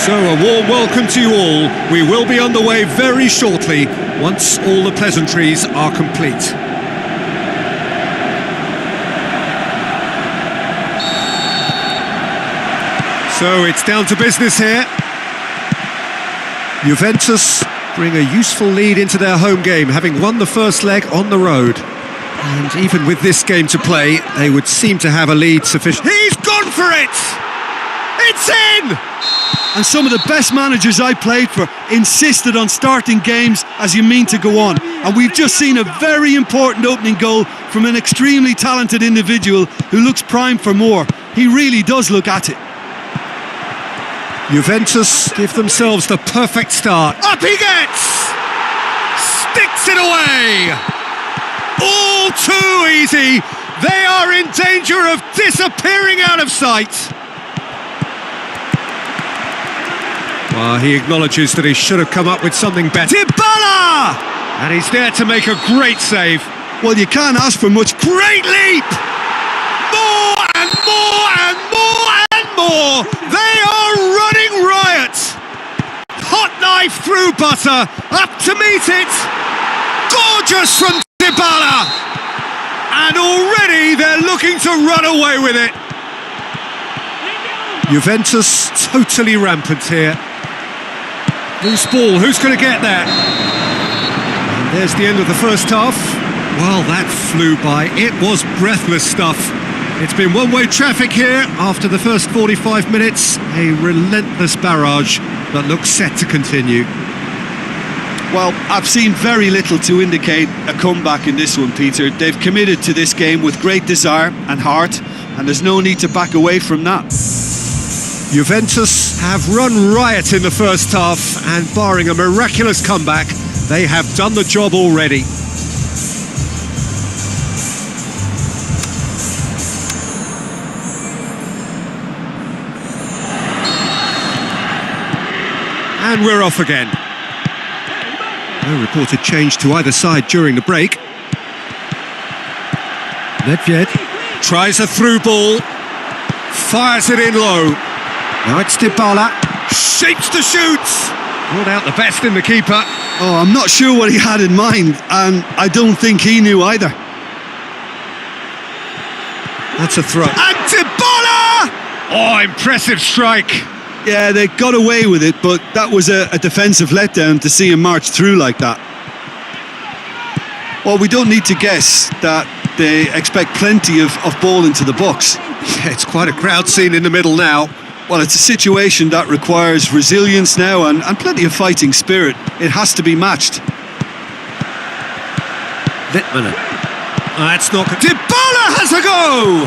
So a warm welcome to you all. We will be underway very shortly, once all the pleasantries are complete. So it's down to business here. Juventus bring a useful lead into their home game, having won the first leg on the road. And even with this game to play, they would seem to have a lead sufficient. He's gone for it! It's in! And some of the best managers I played for insisted on starting games as you mean to go on. And we've just seen a very important opening goal from an extremely talented individual who looks primed for more. He really does look at it. Juventus give themselves the perfect start. Up he gets! Sticks it away! All too easy! They are in danger of disappearing out of sight! Well, he acknowledges that he should have come up with something better. Dybala! And he's there to make a great save. Well, you can't ask for much. Great leap! More and more and more and more! They are running riot! Hot knife through butter, up to meet it! Gorgeous from Dybala! And already they're looking to run away with it. Juventus totally rampant here. Loose ball, who's going to get there? And there's the end of the first half. Well, that flew by. It was breathless stuff. It's been one-way traffic here after the first 45 minutes. A relentless barrage that looks set to continue. Well, I've seen very little to indicate a comeback in this one, Peter. They've committed to this game with great desire and heart, and there's no need to back away from that. Juventus have run riot in the first half, and barring a miraculous comeback, they have done the job already. And we're off again. No reported change to either side during the break. Nedved tries a through ball, fires it in low. Now it's Dybala, shapes to shoot. Brought out the best in the keeper. Oh, I'm not sure what he had in mind, and I don't think he knew either. That's a throw. And Dybala! Oh, impressive strike. Yeah, they got away with it, but that was a defensive letdown to see him march through like that. Well, we don't need to guess that they expect plenty of ball into the box. Yeah, it's quite a crowd scene in the middle now. Well, it's a situation that requires resilience now and plenty of fighting spirit. It has to be matched. Littman. That's not... Dybala has a go!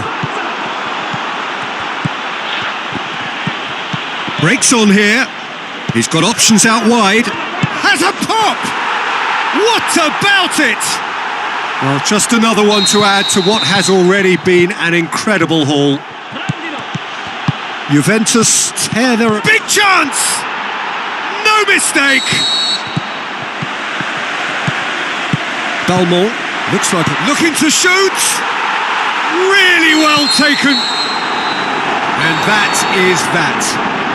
Breaks on here. He's got options out wide. Has a pop! What about it? Well, just another one to add to what has already been an incredible haul. Juventus tear their... Big chance! No mistake! Balmont looks like it. Looking to shoot! Really well taken! And that is that.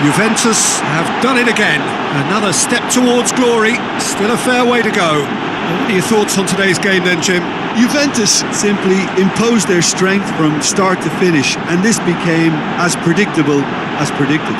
Juventus have done it again. Another step towards glory. Still a fair way to go. What are your thoughts on today's game then, Jim? Juventus simply imposed their strength from start to finish, and this became as predictable as predicted.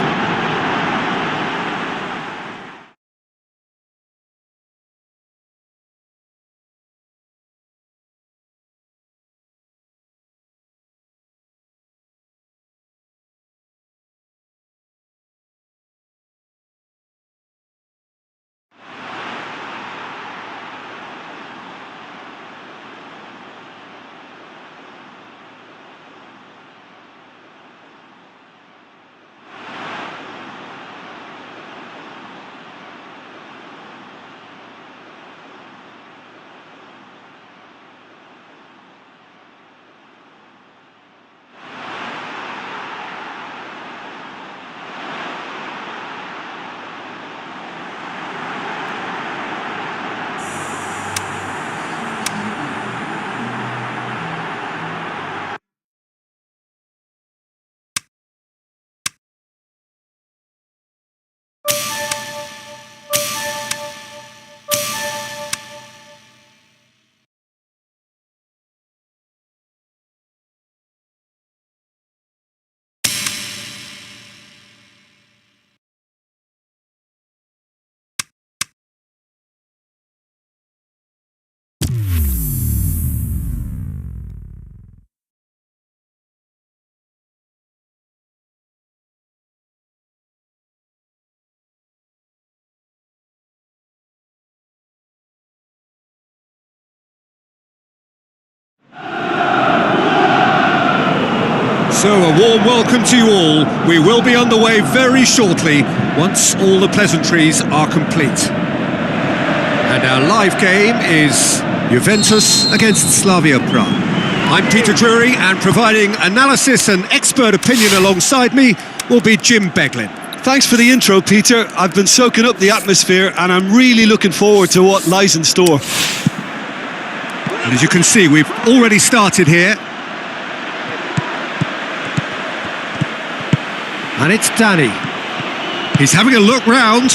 So a warm welcome to you all. We will be underway very shortly once all the pleasantries are complete. And our live game is Juventus against Slavia Prague. I'm Peter Drury, and providing analysis and expert opinion alongside me will be Jim Beglin. Thanks for the intro, Peter. I've been soaking up the atmosphere and I'm really looking forward to what lies in store. And as you can see, we've already started here. And it's Danny. He's having a look round.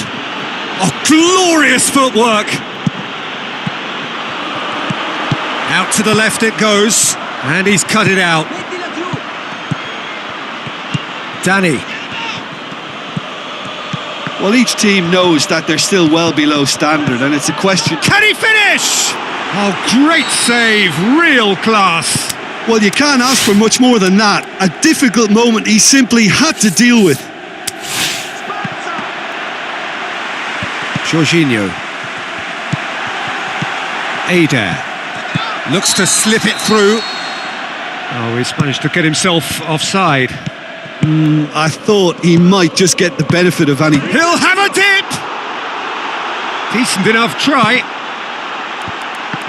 Oh, glorious footwork! Out to the left it goes, and he's cut it out. Danny. Well, each team knows that they're still well below standard, and it's a question... Can he finish? Oh, great save, real class. Well, you can't ask for much more than that. A difficult moment he simply had to deal with. Jorginho. Adair. Looks to slip it through. Oh, he's managed to get himself offside. I thought he might just get the benefit of any... He'll have a dip! Decent enough try.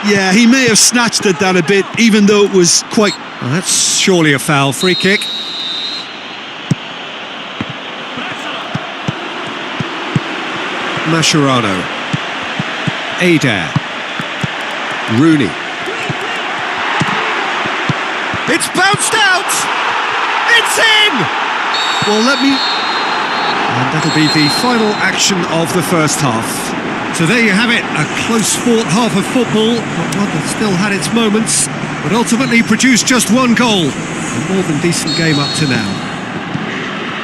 Yeah, he may have snatched at that a bit, even though it was quite... Well, that's surely a foul. Free kick. Mascherano. Adair. Rooney. It's bounced out! It's in! Well, let me... And that'll be the final action of the first half. So there you have it, a close-fought half of football, but one that still had its moments, but ultimately produced just one goal. A more than decent game up to now.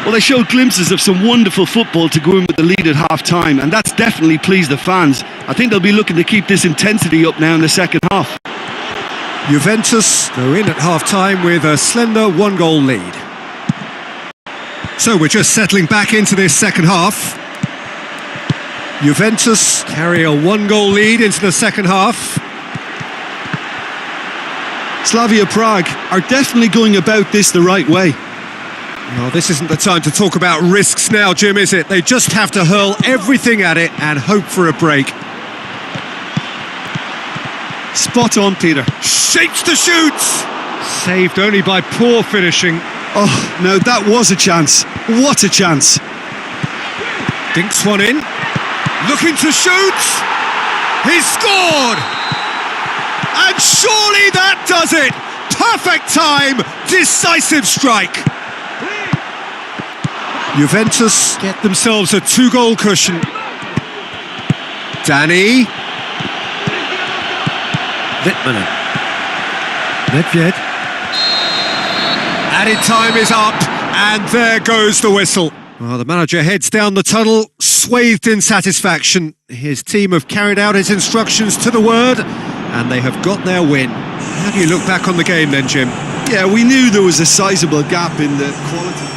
Well, they showed glimpses of some wonderful football to go in with the lead at half-time, and that's definitely pleased the fans. I think they'll be looking to keep this intensity up now in the second half. Juventus go in at half-time with a slender one-goal lead. So we're just settling back into this second half. Juventus carry a one-goal lead into the second half. Slavia Prague are definitely going about this the right way. Well, this isn't the time to talk about risks now, Jim, is it? They just have to hurl everything at it and hope for a break. Spot on, Peter. Shapes to shoot! Saved only by poor finishing. Oh, no, that was a chance. What a chance. Dinks one in. Looking to shoot! He's scored! And surely that does it! Perfect time! Decisive strike! Juventus get themselves a two-goal cushion. Danny. Littmanen. Nedved. Added time is up, and there goes the whistle. Well, the manager heads down the tunnel, swathed in satisfaction. His team have carried out his instructions to the word, and they have got their win. How do you look back on the game then, Jim? Yeah, we knew there was a sizable gap in the quality.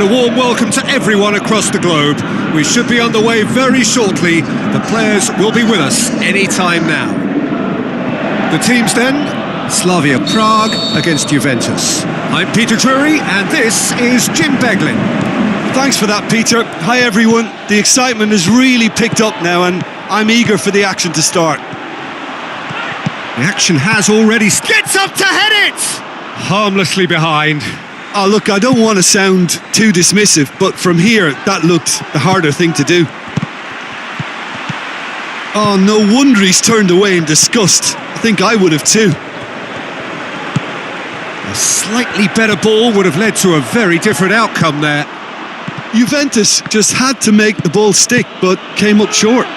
And a warm welcome to everyone across the globe. We should be on the way very shortly. The players will be with us any time now. The teams then, Slavia Prague against Juventus. I'm Peter Drury and this is Jim Beglin. Thanks for that, Peter. Hi everyone. The excitement has really picked up now and I'm eager for the action to start. The action has already... Gets up to head it! Harmlessly behind. Oh look, I don't want to sound too dismissive, but from here, that looked the harder thing to do. Oh, no wonder he's turned away in disgust. I think I would have too. A slightly better ball would have led to a very different outcome there. Juventus just had to make the ball stick, but came up short.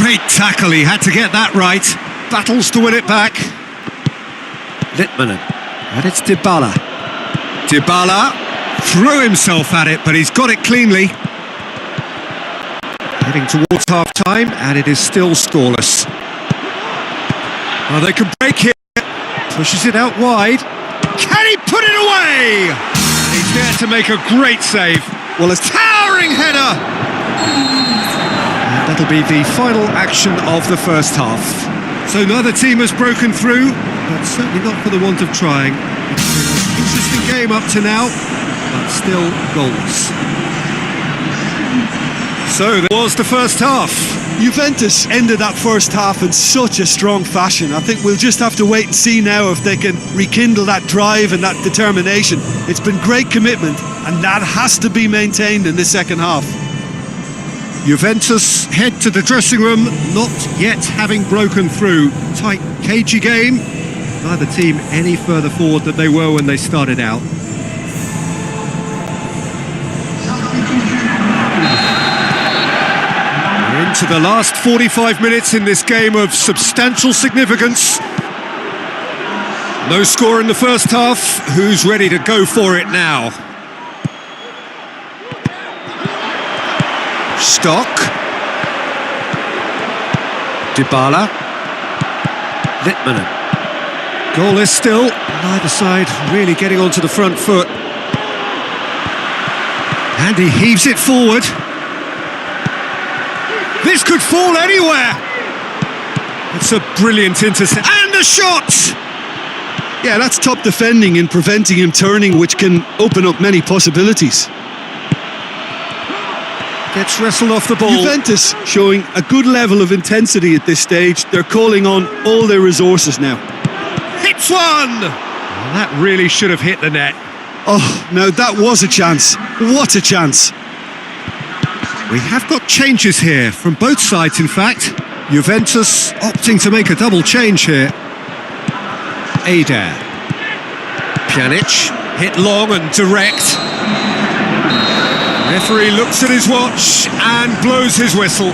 Great tackle, he had to get that right. Battles to win it back. Litmanen, and it's Dybala. Dybala threw himself at it, but he's got it cleanly. Heading towards half-time, and it is still scoreless. Oh, they can break here. Pushes it out wide. Can he put it away? He's there to make a great save. Well, a towering header. And that'll be the final action of the first half. So neither team has broken through, but certainly not for the want of trying. It's been an interesting game up to now, but still goals. So there was the first half. Juventus ended that first half in such a strong fashion. I think we'll just have to wait and see now if they can rekindle that drive and that determination. It's been great commitment, and that has to be maintained in the second half. Juventus head to the dressing room, not yet having broken through. Tight, cagey game. Neither team any further forward than they were when they started out. We're into the last 45 minutes in this game of substantial significance. No score in the first half. Who's ready to go for it now? Stock. Dybala. Litmanen. Goalless still. Neither side really getting onto the front foot. And he heaves it forward. This could fall anywhere. It's a brilliant intercept. And a shot! Yeah, that's top defending and preventing him turning, which can open up many possibilities. Gets wrestled off the ball. Juventus showing a good level of intensity at this stage. They're calling on all their resources now. Hits one! Well, that really should have hit the net. Oh, no, that was a chance. What a chance. We have got changes here, from both sides in fact. Juventus opting to make a double change here. Eder. Pjanic, hit long and direct. Referee looks at his watch and blows his whistle.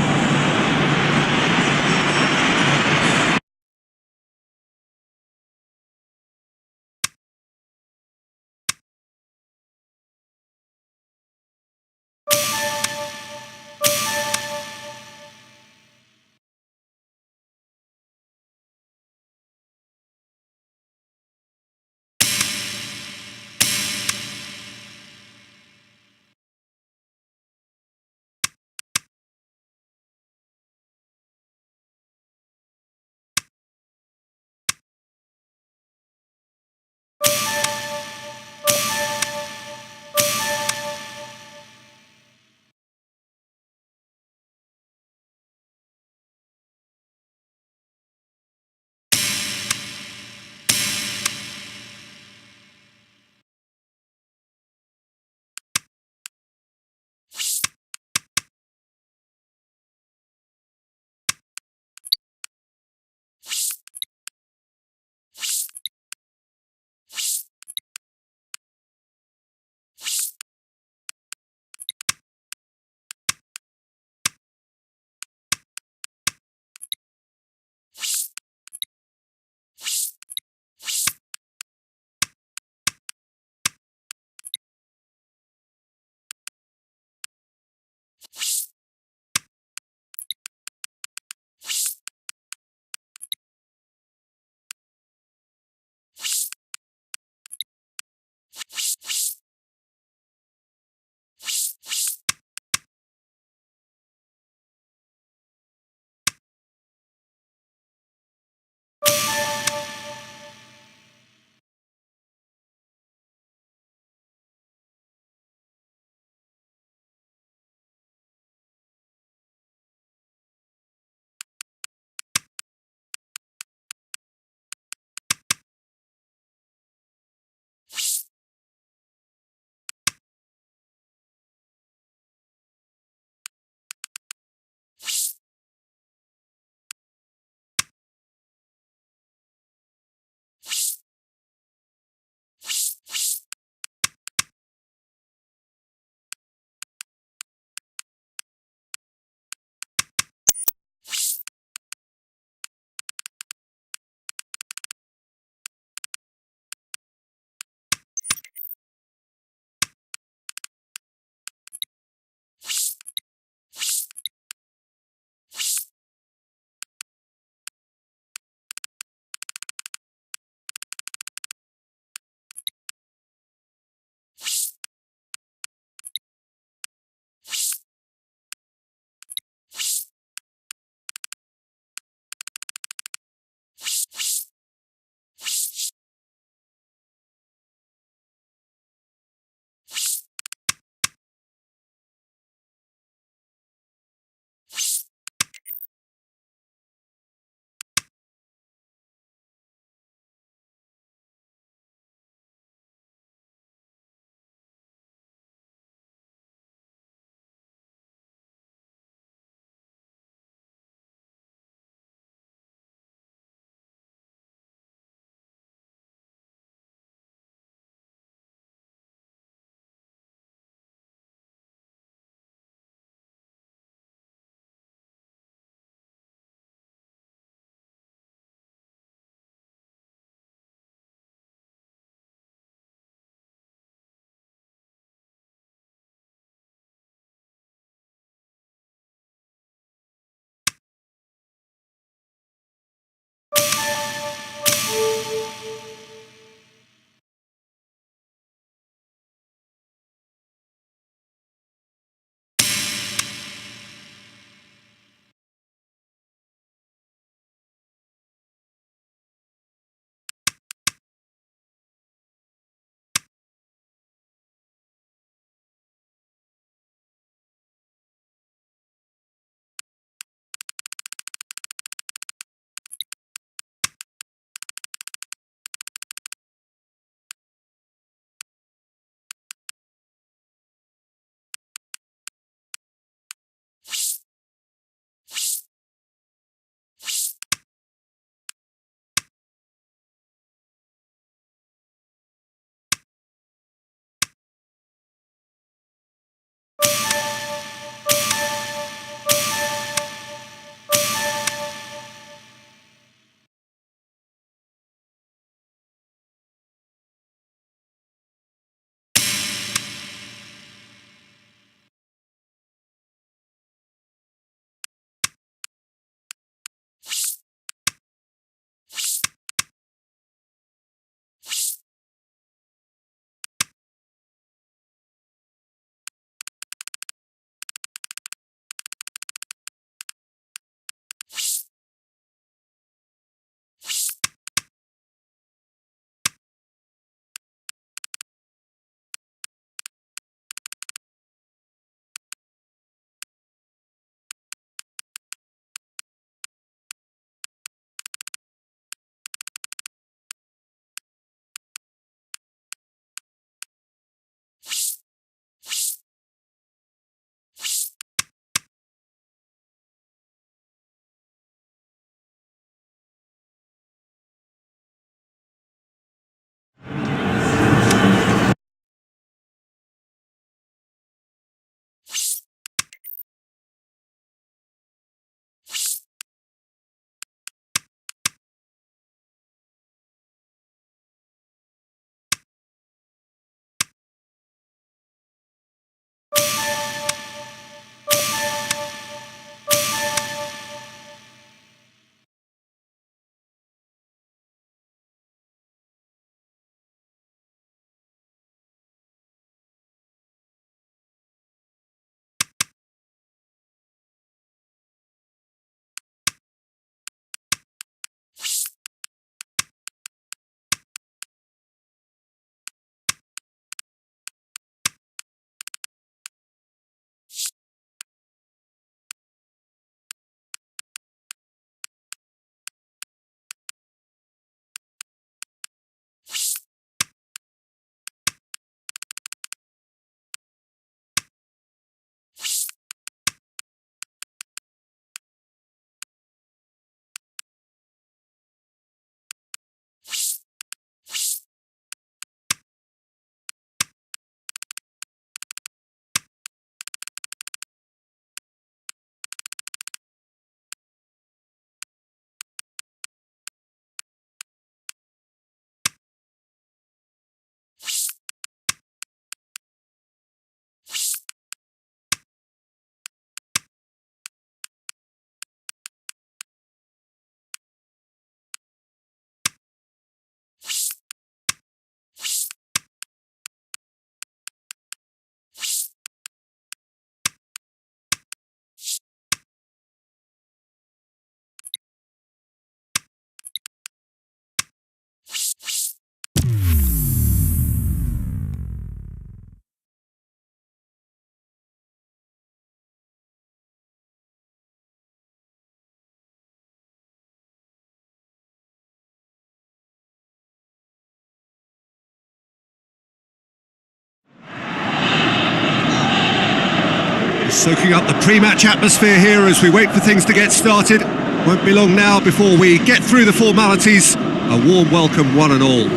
Soaking up the pre-match atmosphere here as we wait for things to get started. Won't be long now before we get through the formalities. A warm welcome, one and all.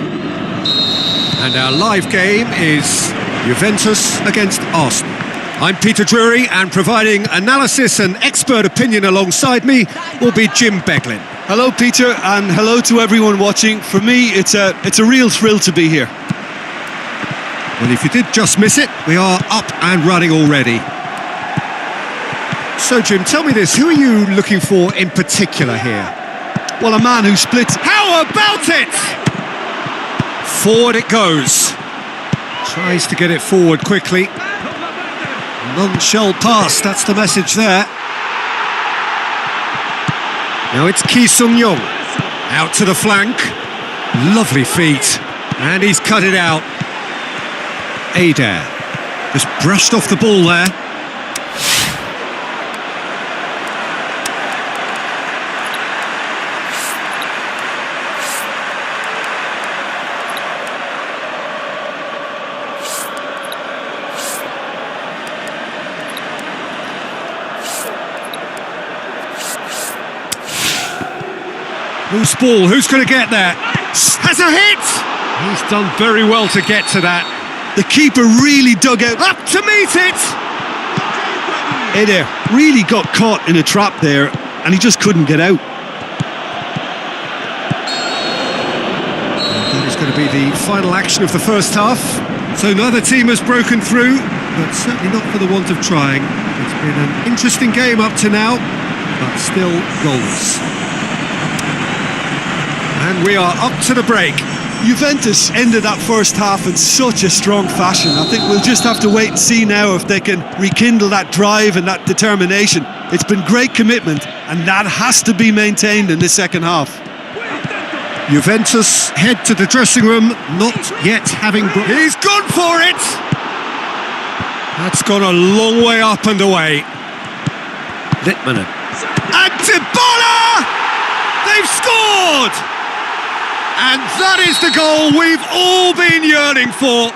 And our live game is Juventus against Arsenal. I'm Peter Drury, and providing analysis and expert opinion alongside me will be Jim Beglin. Hello, Peter, and hello to everyone watching. For me, it's a real thrill to be here. Well, if you did just miss it, we are up and running already. So, Jim, tell me this, who are you looking for in particular here? Well, a man who splits... How about it? Forward it goes. Tries to get it forward quickly. None shall pass, that's the message there. Now it's Ki Sung-young. Out to the flank. Lovely feet. And he's cut it out. Adair. Just brushed off the ball there. Loose ball, who's going to get there? Has a hit! He's done very well to get to that. The keeper really dug out. Up to meet it! Adair really got caught in a trap there, and he just couldn't get out. That is going to be the final action of the first half. So neither team has broken through, but certainly not for the want of trying. It's been an interesting game up to now, but still goals. And we are up to the break. Juventus ended that first half in such a strong fashion. I think we'll just have to wait and see now if they can rekindle that drive and that determination. It's been great commitment, and that has to be maintained in the second half. Juventus head to the dressing room, not yet having... He's gone for it! That's gone a long way up and away. Littmanen. And Dybala! They've scored! And that is the goal we've all been yearning for.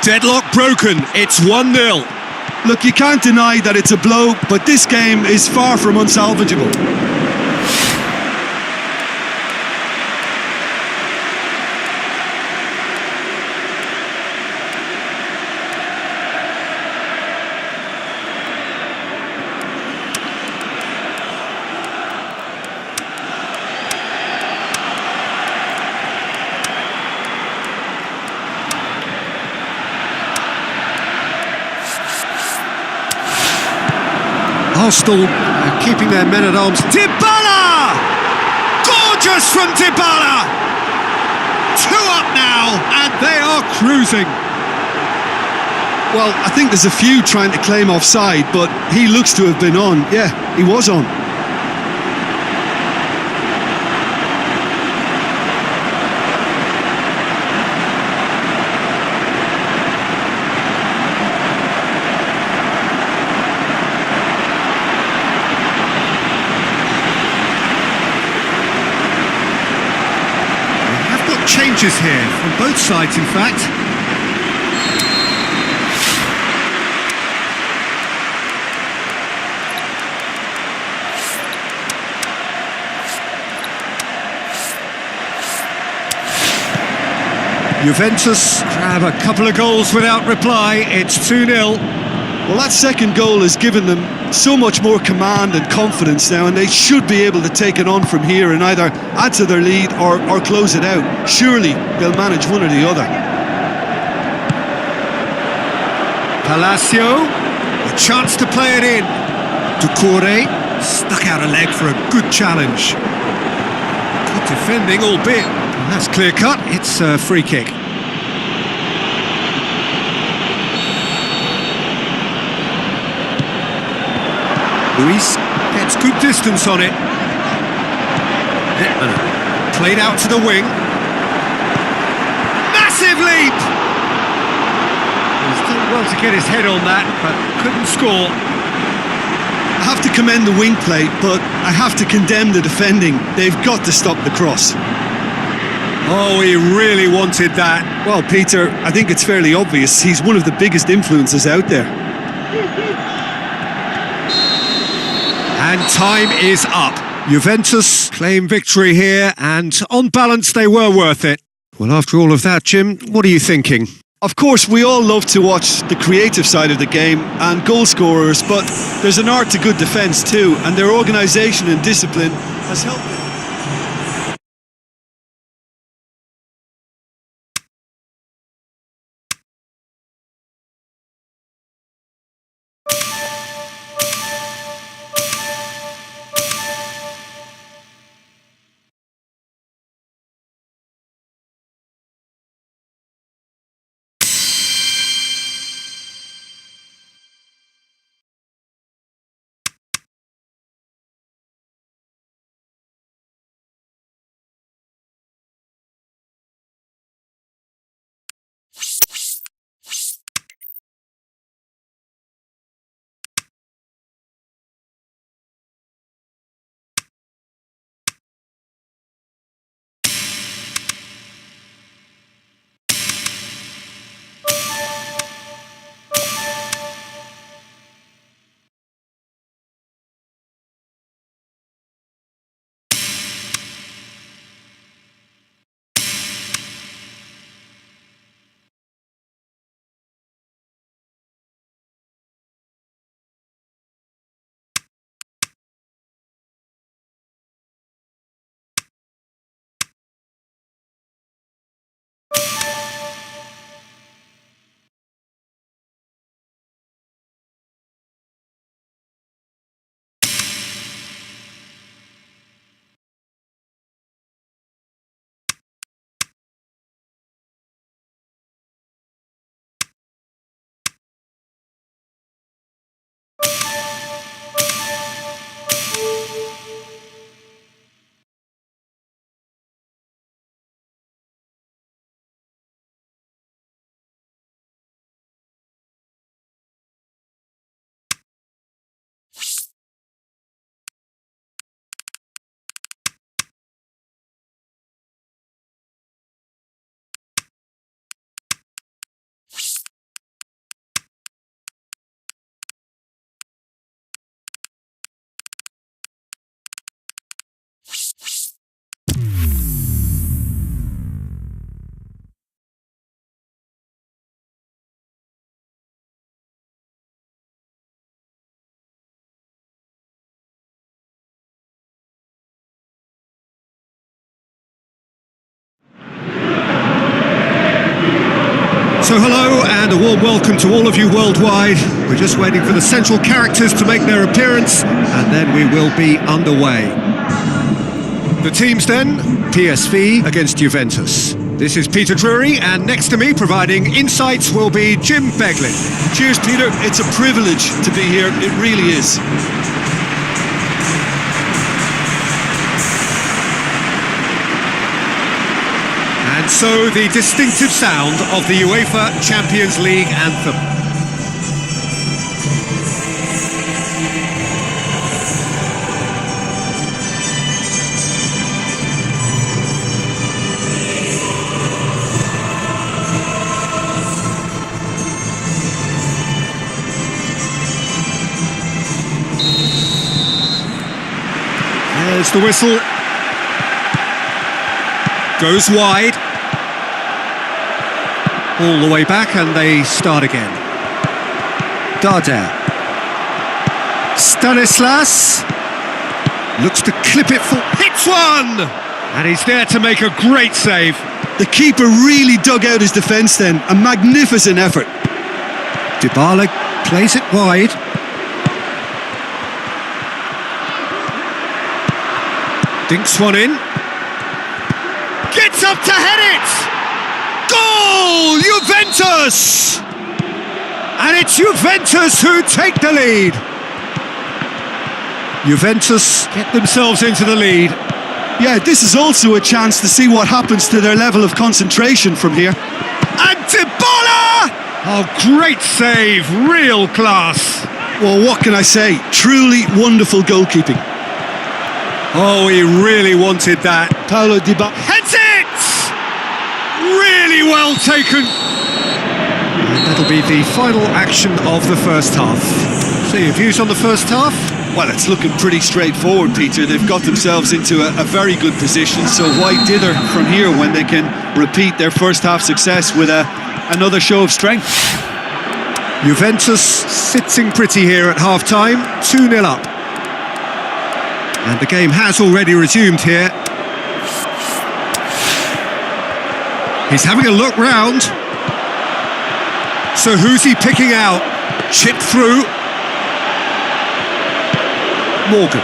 Deadlock broken, it's 1-0. Look, you can't deny that it's a blow, but this game is far from unsalvageable. Arsenal are keeping their men-at-arms. Dybala! Gorgeous from Dybala! 2 up now, and they are cruising. Well, I think there's a few trying to claim offside, but he looks to have been on. Yeah, he was on. Changes here from both sides, in fact. Juventus grab a couple of goals without reply. It's 2-0. Well, that second goal has given them so much more command and confidence now, and they should be able to take it on from here and either add to their lead or close it out. Surely they'll manage one or the other. Palacio, a chance to play it in. Doucouré stuck out a leg for a good challenge. Good defending, albeit that's clear cut. It's a free kick. Luis gets good distance on it. Littmanen played out to the wing. Massive leap! He's done well to get his head on that, but couldn't score. I have to commend the wing play, but I have to condemn the defending. They've got to stop the cross. Oh, he really wanted that. Well, Peter, I think it's fairly obvious he's one of the biggest influences out there. And time is up. Juventus claim victory here, and on balance they were worth it. Well, after all of that, Jim, what are you thinking? Of course, we all love to watch the creative side of the game and goal scorers, but there's an art to good defence too, and their organisation and discipline has helped them. So hello and a warm welcome to all of you worldwide. We're just waiting for the central characters to make their appearance and then we will be underway. The teams then, PSV against Juventus. This is Peter Drury, and next to me providing insights will be Jim Beglin. Cheers, Peter. It's a privilege to be here. It really is. And so the distinctive sound of the UEFA Champions League anthem. There's the whistle. Goes wide. All the way back and they start again. Darder. Stanislas. Looks to clip it for... Hits one! And he's there to make a great save. The keeper really dug out his defence then. A magnificent effort. Dybala plays it wide. Dinks one in. Gets up to head it! Goal! Juventus! And it's Juventus who take the lead. Juventus get themselves into the lead. Yeah, this is also a chance to see what happens to their level of concentration from here. And Dybala! Oh, great save, real class. Well, what can I say? Truly wonderful goalkeeping. Oh, he really wanted that. Paulo Dybala Heads it! Really well taken. And That'll be the final action of the first half. So your views on the first half? Well, it's looking pretty straightforward, Peter. They've got themselves into a very good position, so why dither from here when they can repeat their first half success with another show of strength? Juventus sitting pretty here at half-time, 2-0 up. And the game has already resumed here. He's having a look round. So who's he picking out? Chip through. Morgan.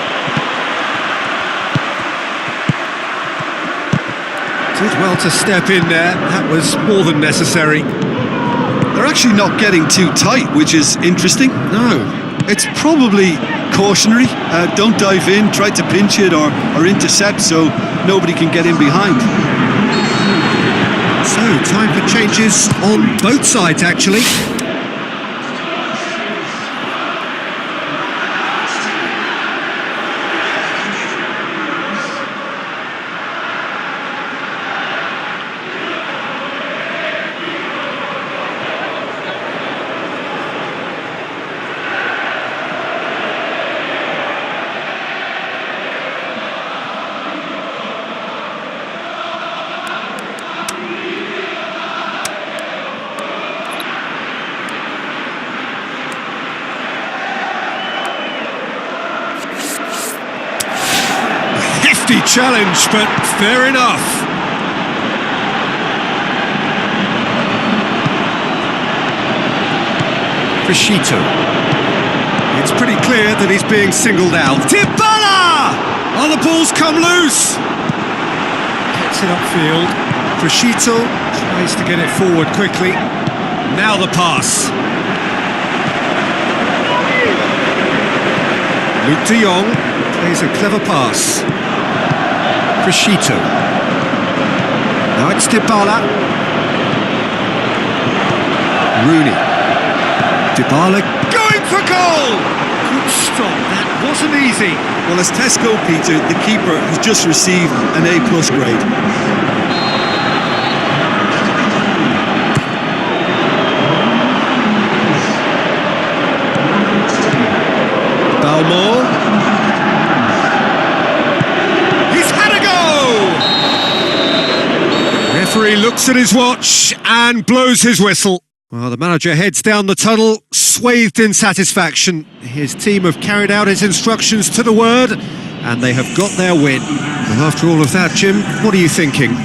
Did well to step in there. That was more than necessary. They're actually not getting too tight, which is interesting. No. It's probably cautionary. Don't dive in, try to pinch it or intercept so nobody can get in behind. So, time for changes on both sides, actually. Challenge, but fair enough. Crescito. It's pretty clear that he's being singled out. Dybala! Oh, the ball's come loose. Gets it upfield. Crescito tries to get it forward quickly. Now the pass. Luke de Jong plays a clever pass. Crescito. Now it's Dybala. Rooney. Dybala going for goal! Good stop, that wasn't easy. Well, as Tesco, Peter, the keeper has just received an A+ grade. Balmore. Referee looks at his watch and blows his whistle. Well, the manager heads down the tunnel, swathed in satisfaction. His team have carried out his instructions to the word, and they have got their win. Well, after all of that, Jim, what are you thinking?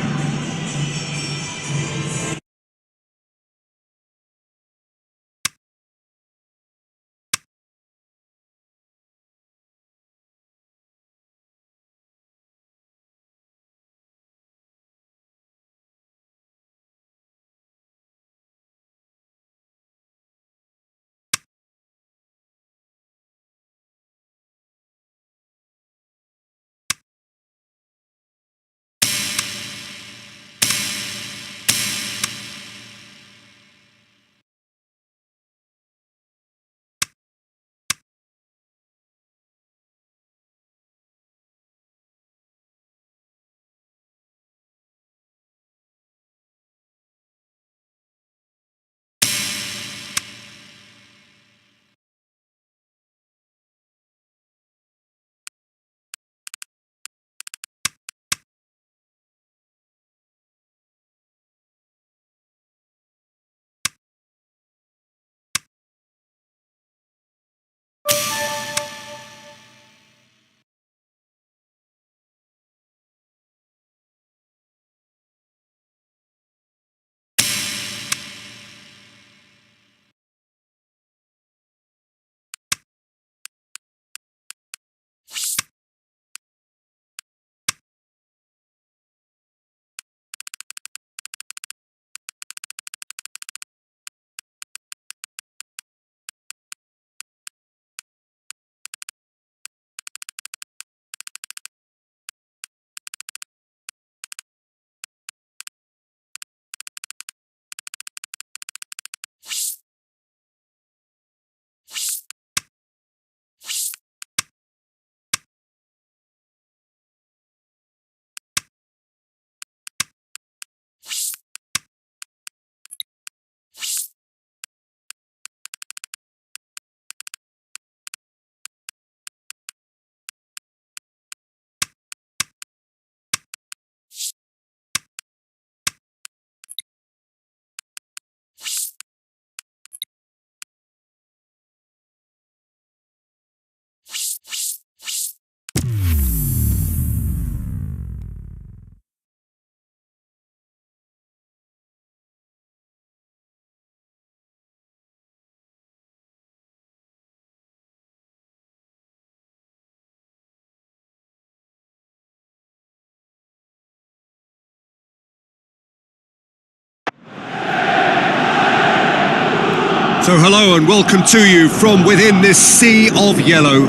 So hello and welcome to you from within this sea of yellow.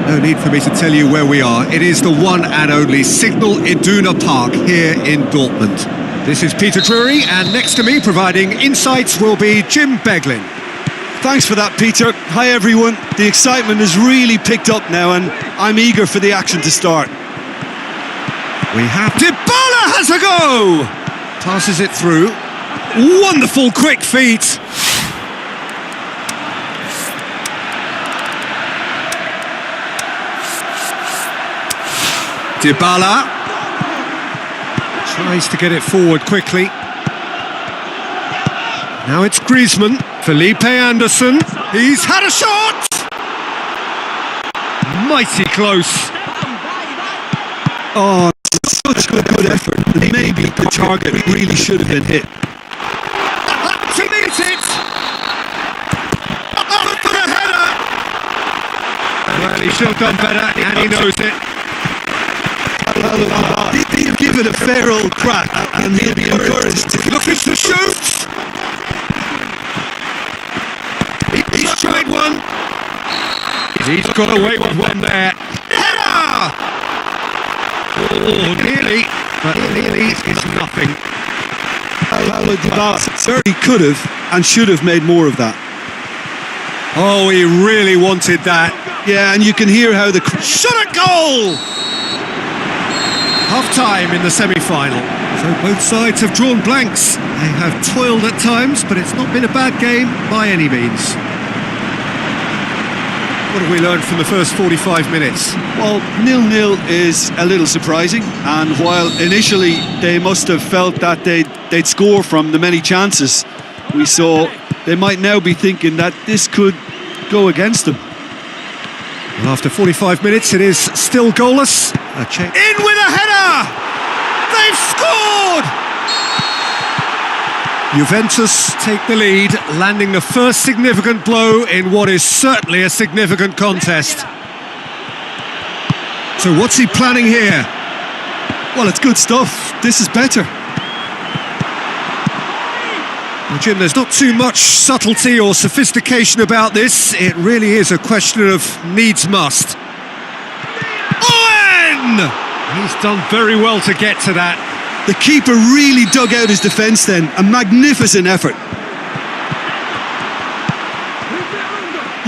No need for me to tell you where we are. It is the one and only Signal Iduna Park here in Dortmund. This is Peter Drury, and next to me providing insights will be Jim Beglin. Thanks for that, Peter. Hi everyone. The excitement has really picked up now and I'm eager for the action to start. We have Dybala has a go! Passes it through. Wonderful quick feet. Dybala tries to get it forward quickly. Now it's Griezmann. Felipe Anderson. He's had a shot! Mighty close. Oh, such a good effort. Maybe the target really should have been hit. To meet it! Up for the header! Well, he should have done better, and he knows it. He'll give it a fair old crack, and he'll be encouraged. Looking to shoot! He's tried one. He's got away with one there. Header! Oh, nearly, but nearly is nothing. Certainly could have and should have made more of that. Oh, he really wanted that. Yeah, and you can hear how the... Shot at goal! Half-time in the semi-final. So both sides have drawn blanks. They have toiled at times, but it's not been a bad game by any means. What have we learned from the first 45 minutes? Well, 0-0 is a little surprising, and while initially they must have felt that they'd score from the many chances we saw, they might now be thinking that this could go against them. And after 45 minutes, it is still goalless. In with a header! They've scored! Juventus take the lead, landing the first significant blow in what is certainly a significant contest. So what's he planning here? Well, it's good stuff. This is better. Well, Jim, there's not too much subtlety or sophistication about this. It really is a question of needs must. Owen! He's done very well to get to that. The keeper really dug out his defence then. A magnificent effort.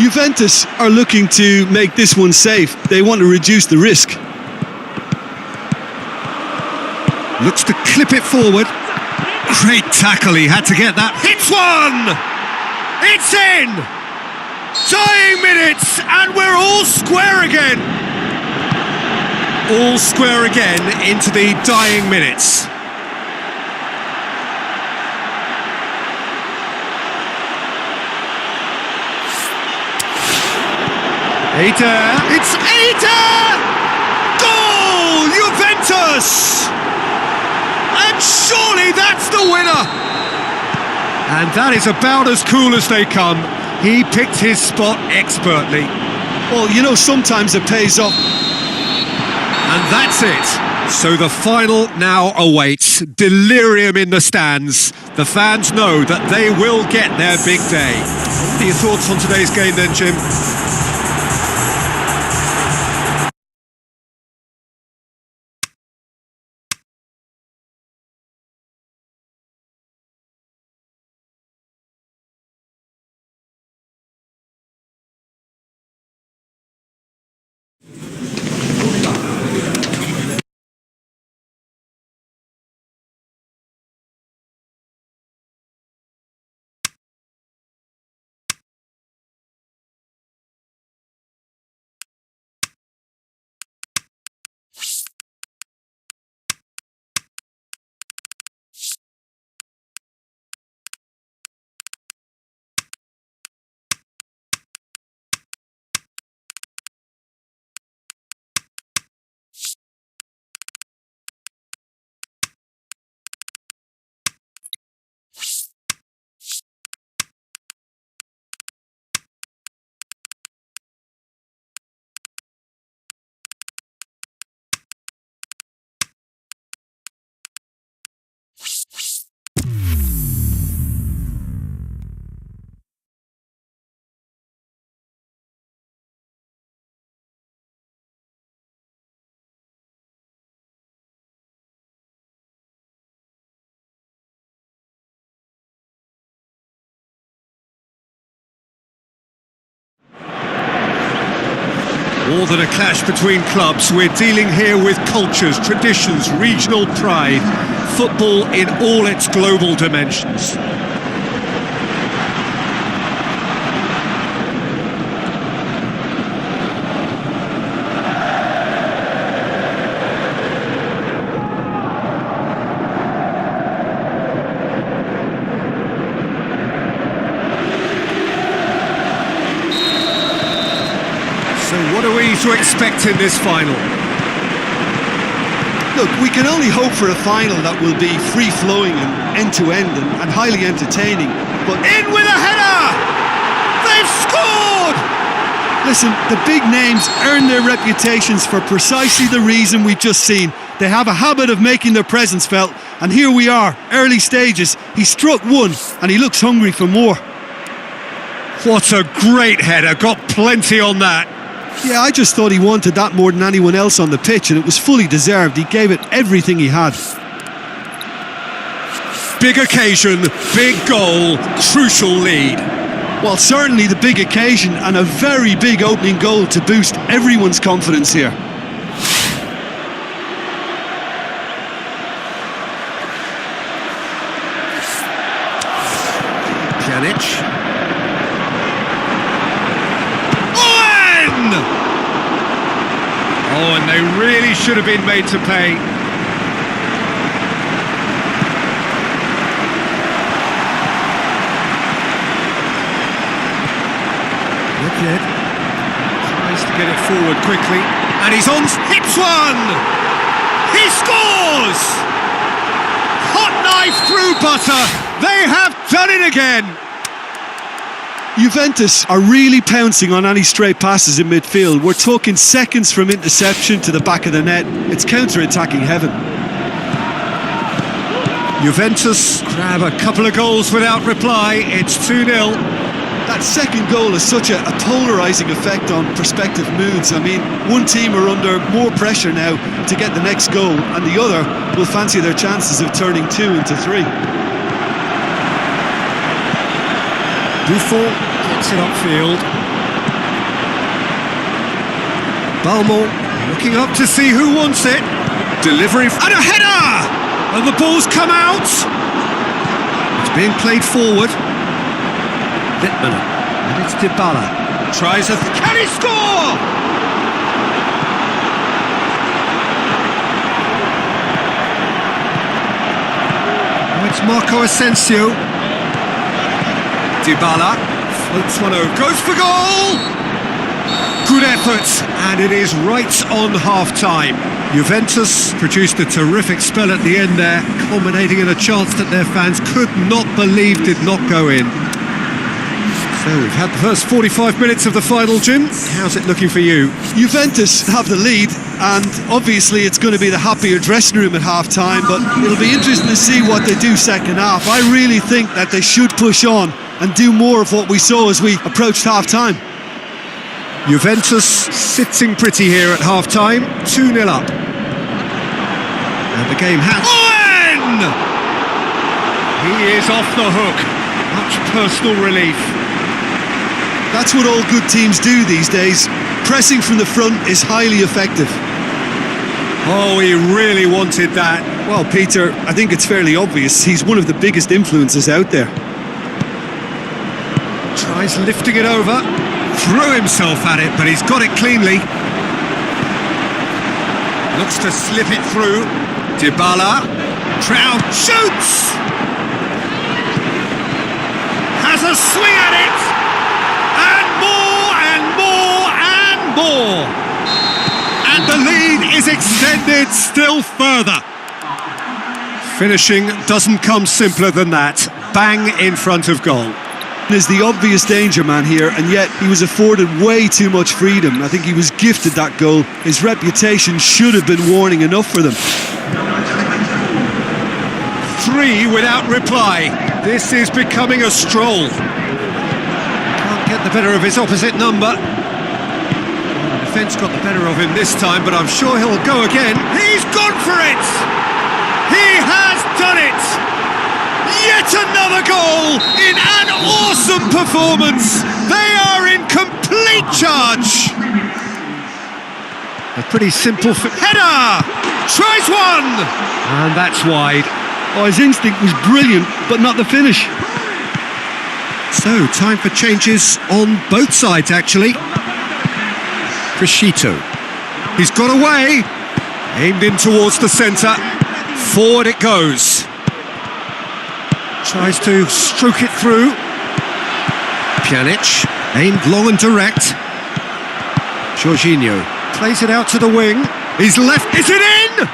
Juventus are looking to make this one safe. They want to reduce the risk. Looks to clip it forward. Great tackle, he had to get that. Hits one! It's in! Dying minutes, and we're all square again. All square again into the dying minutes. Aita! It's Aita! Goal! Juventus! And surely that's the winner! And that is about as cool as they come. He picked his spot expertly. Well, you know, sometimes it pays off. And that's it. So the final now awaits. Delirium in the stands. The fans know that they will get their big day. What are your thoughts on today's game then, Jim? More than a clash between clubs, we're dealing here with cultures, traditions, regional pride, football in all its global dimensions. So what are we to expect in this final? Look, we can only hope for a final that will be free-flowing and end-to-end and highly entertaining. But In with a header! They've scored! listen, the big names earn their reputations for precisely the reason we've just seen. They have a habit of making their presence felt, and here we are, early stages. He struck one, and he looks hungry for more. What a great header, got plenty on that. Yeah, I just thought he wanted that more than anyone else on the pitch, and it was fully deserved. He gave it everything he had. Big occasion, big goal, crucial lead. Well, certainly the big occasion and a very big opening goal to boost everyone's confidence here. Pjanic. Oh, and they really should have been made to pay. Wicked. Tries to get it forward quickly. And he's on, hits one! He scores! Hot knife through butter. They have done it again. Juventus are really pouncing on any stray passes in midfield. We're talking seconds from interception to the back of the net. It's counter-attacking heaven. Juventus grab a couple of goals without reply. It's 2-0. That second goal has such a polarising effect on prospective moods. I mean, one team are under more pressure now to get the next goal, and the other will fancy their chances of turning 2 into 3. Buffon gets it upfield. Balmont looking up to see who wants it. Delivery and a header! And the ball's come out. It's being played forward. Littman. And it's Dybala. Tries a... Can he score? Oh, it's Marco Asensio. Dybala floats one over, goes for goal! Good effort, and it is right on half-time. Juventus produced a terrific spell at the end there, culminating in a chance that their fans could not believe did not go in. So we've had the first 45 minutes of the final, Jim. How's it looking for you? Juventus have the lead, and obviously it's going to be the happier dressing room at half-time, but it'll be interesting to see what they do second half. I really think that they should push on and do more of what we saw as we approached half-time. Juventus sitting pretty here at half-time, 2-0 up. And the game has... Owen! He is off the hook. Much personal relief. That's what all good teams do these days. Pressing from the front is highly effective. Oh, he really wanted that. Well, Peter, I think it's fairly obvious. He's one of the biggest influences out there. Tries lifting it over. Threw himself at it, but he's got it cleanly. Looks to slip it through. Dybala. Trout shoots! Has a swing at it! And more and more and more! And the lead is extended still further. Finishing doesn't come simpler than that. Bang in front of goal. Is the obvious danger man here, and yet he was afforded way too much freedom. I think he was gifted that goal. His reputation should have been warning enough for them. 3 without reply. This is becoming a stroll. Can't get the better of his opposite number. The defence got the better of him this time, but I'm sure he'll go again. He's gone for it! He has done it! Yet another goal in an awesome performance. They are in complete charge. A pretty simple header! Tries one! And that's wide. Oh, his instinct was brilliant, but not the finish. So, time for changes on both sides, actually. Crescito. He's got away. Aimed in towards the centre. Forward it goes. Tries to stroke it through. Pjanic. Aimed long and direct. Jorginho plays it out to the wing. He's left. Is it in?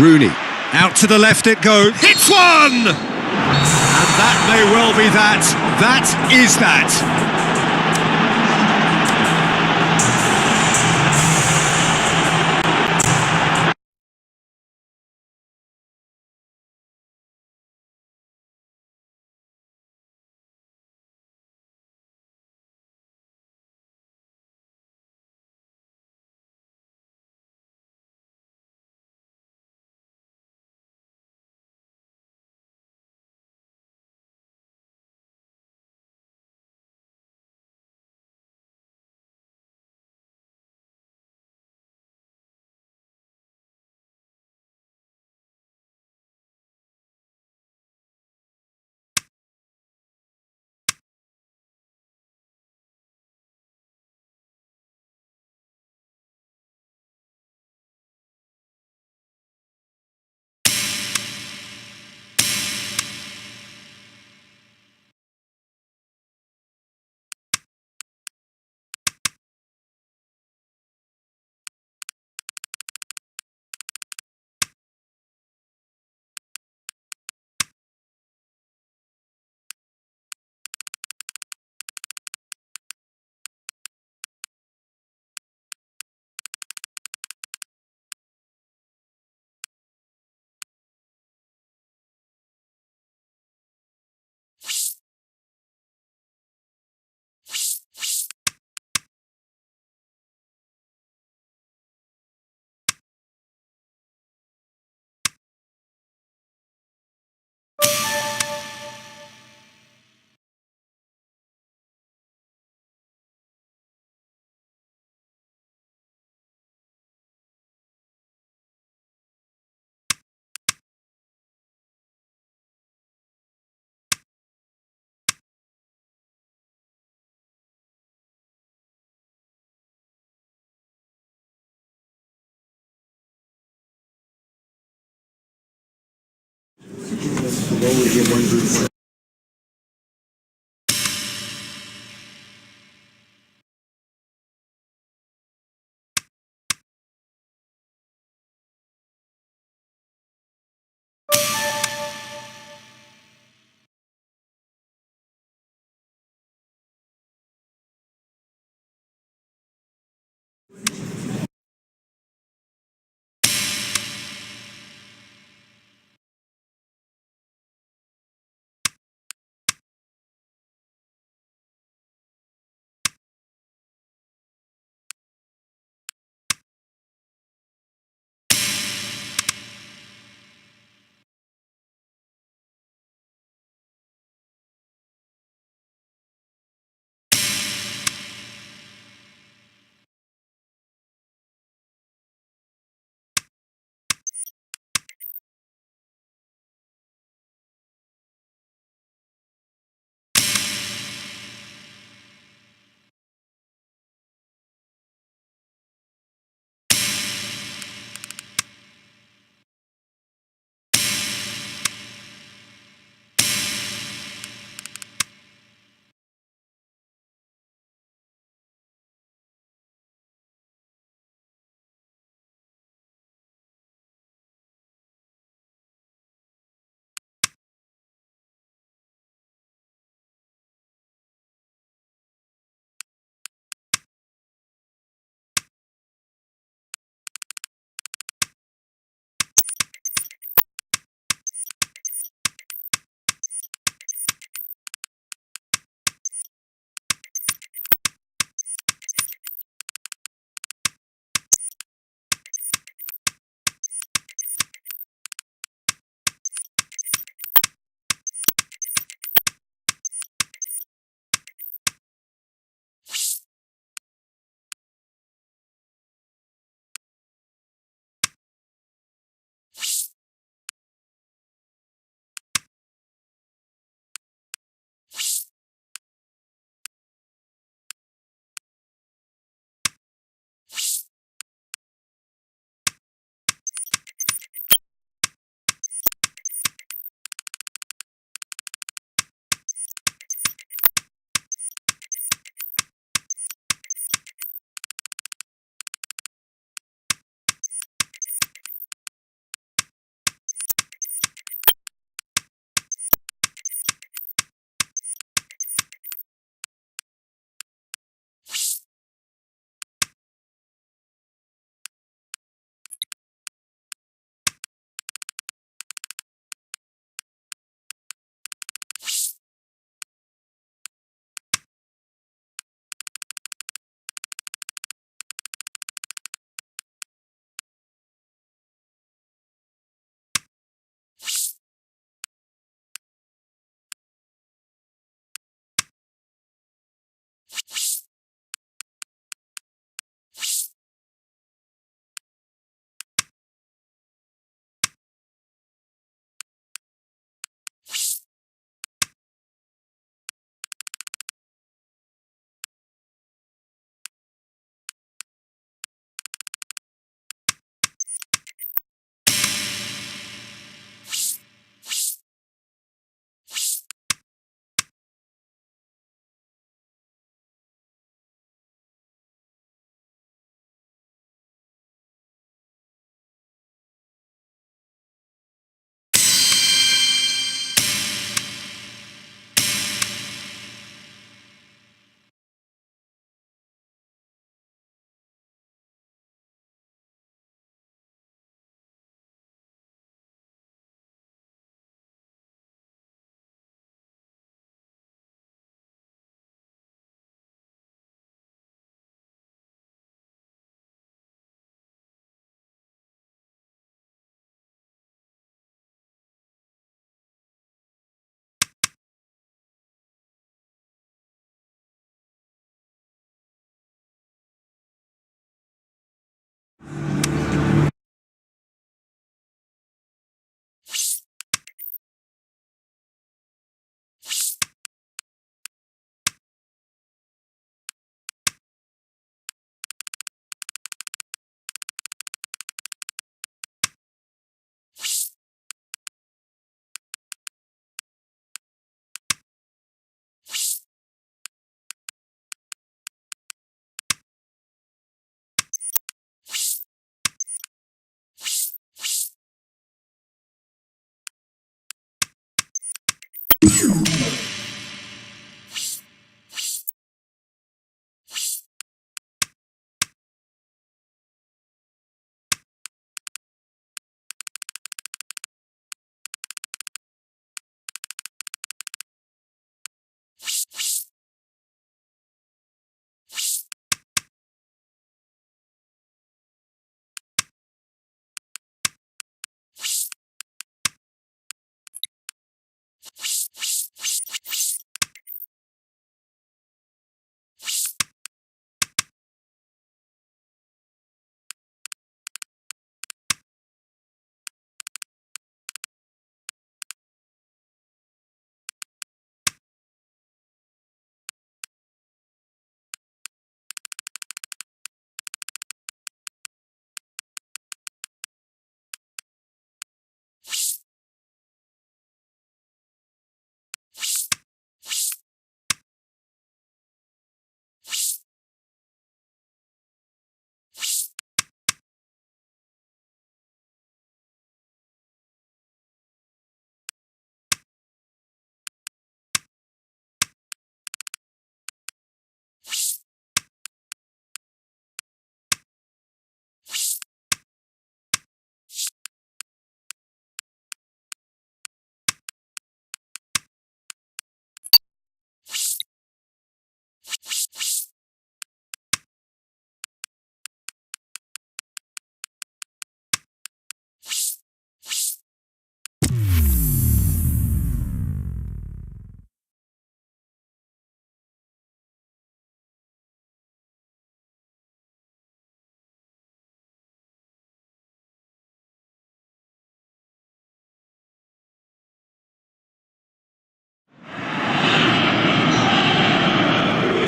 Rooney. Out to the left it goes. Hits one! And that may well be that. That is that.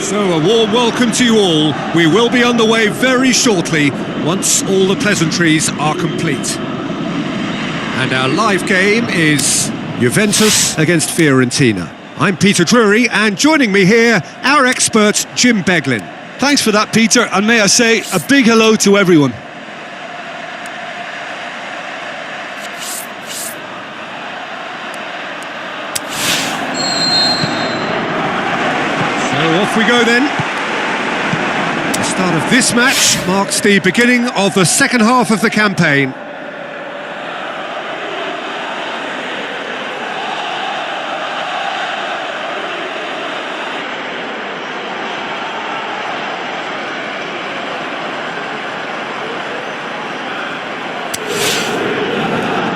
So a warm welcome to you all. We will be on the way very shortly once all the pleasantries are complete. And our live game is Juventus against Fiorentina. I'm Peter Drury, and joining me here, our expert Jim Beglin. Thanks for that, Peter, and may I say a big hello to everyone. Off we go then. The start of this match marks the beginning of the second half of the campaign.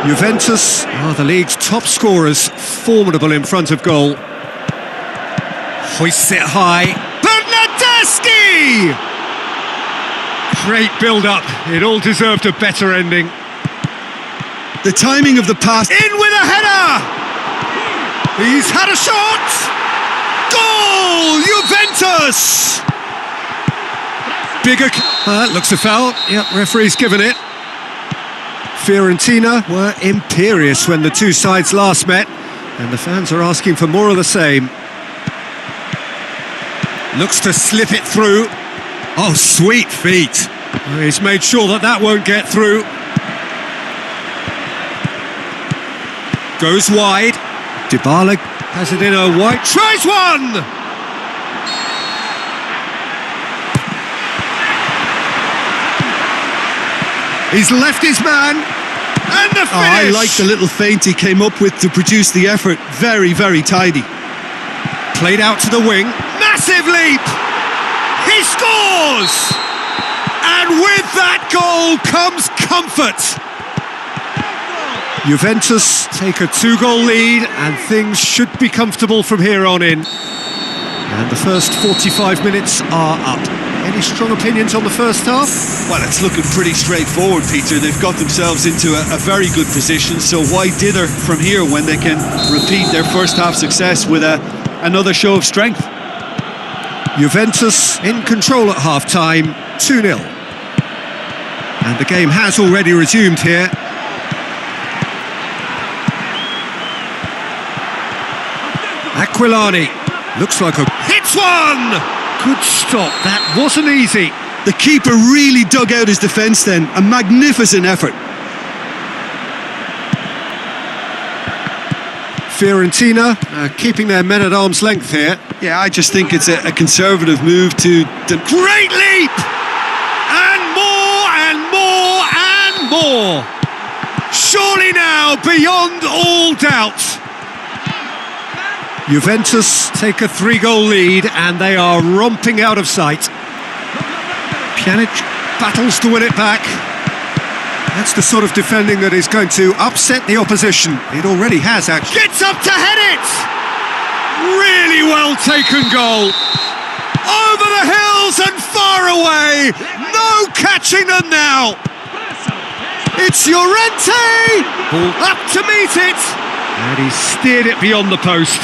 Juventus are the league's top scorers, formidable in front of goal. Hoists it high. Bernardeschi! Great build-up. It all deserved a better ending. The timing of the pass. In with a header! He's had a shot! Goal! Juventus! Bigger... that looks a foul. Yep, referee's given it. Fiorentina were imperious when the two sides last met, and the fans are asking for more of the same. Looks to slip it through. Oh, sweet feet. He's made sure that that won't get through. Goes wide. Dybala has it in a wide. Tries one! He's left his man. And the finish! I like the little feint he came up with to produce the effort. Very, very tidy. Played out to the wing. Massive leap! He scores! And with that goal comes comfort. Juventus take a 2-goal lead and things should be comfortable from here on in. And the first 45 minutes are up. Any strong opinions on the first half? Well, it's looking pretty straightforward, Peter. They've got themselves into a very good position, so why dither from here when they can repeat their first half success with another show of strength? Juventus in control at half-time, 2-0. And the game has already resumed here. Aquilani looks like a... hits one! Good stop, that wasn't easy. The keeper really dug out his defence then, a magnificent effort. Fiorentina keeping their men at arm's length here. Yeah, I just think it's a conservative move to... Great leap! And more and more and more! Surely now, beyond all doubt. Juventus take a 3-goal lead and they are romping out of sight. Pjanic battles to win it back. That's the sort of defending that is going to upset the opposition. It already has, actually. Gets up to head it! Really well taken goal. Over the hills and far away. No catching them now. It's Llorente. Ball up to meet it. And he steered it beyond the post.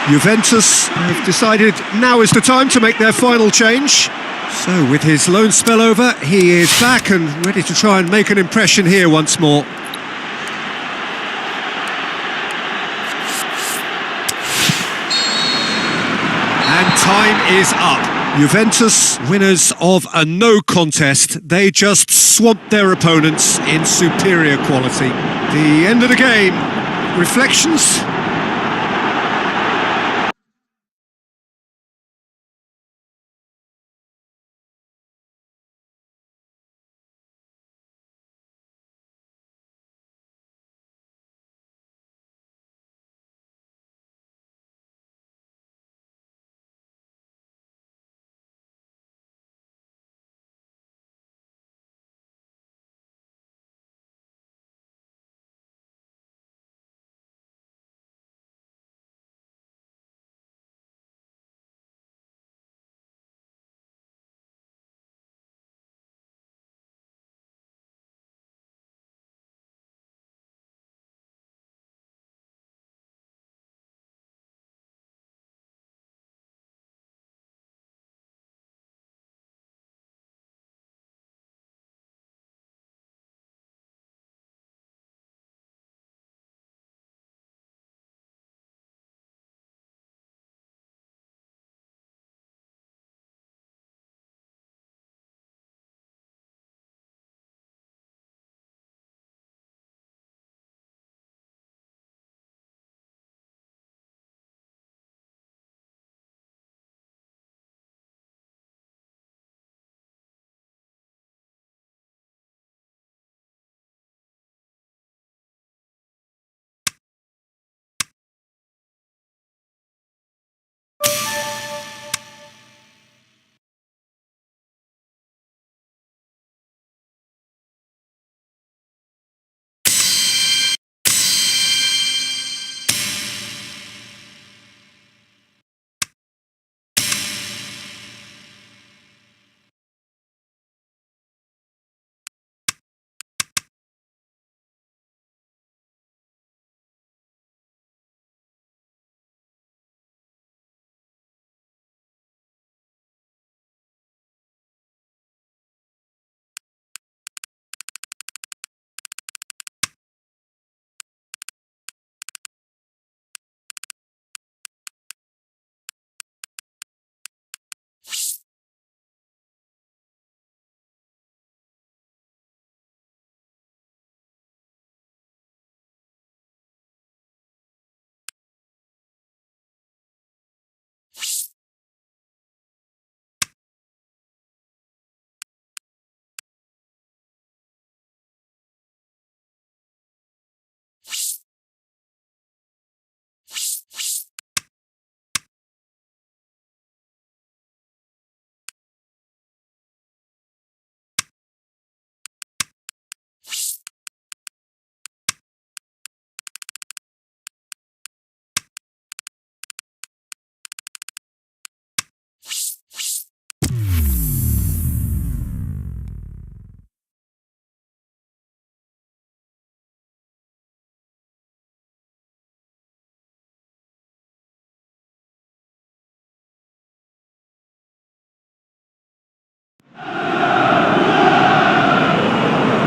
Juventus have decided now is the time to make their final change. So with his loan spell over, he is back and ready to try and make an impression here once more. And time is up. Juventus, winners of a no contest. They just swamped their opponents in superior quality. The end of the game. Reflections?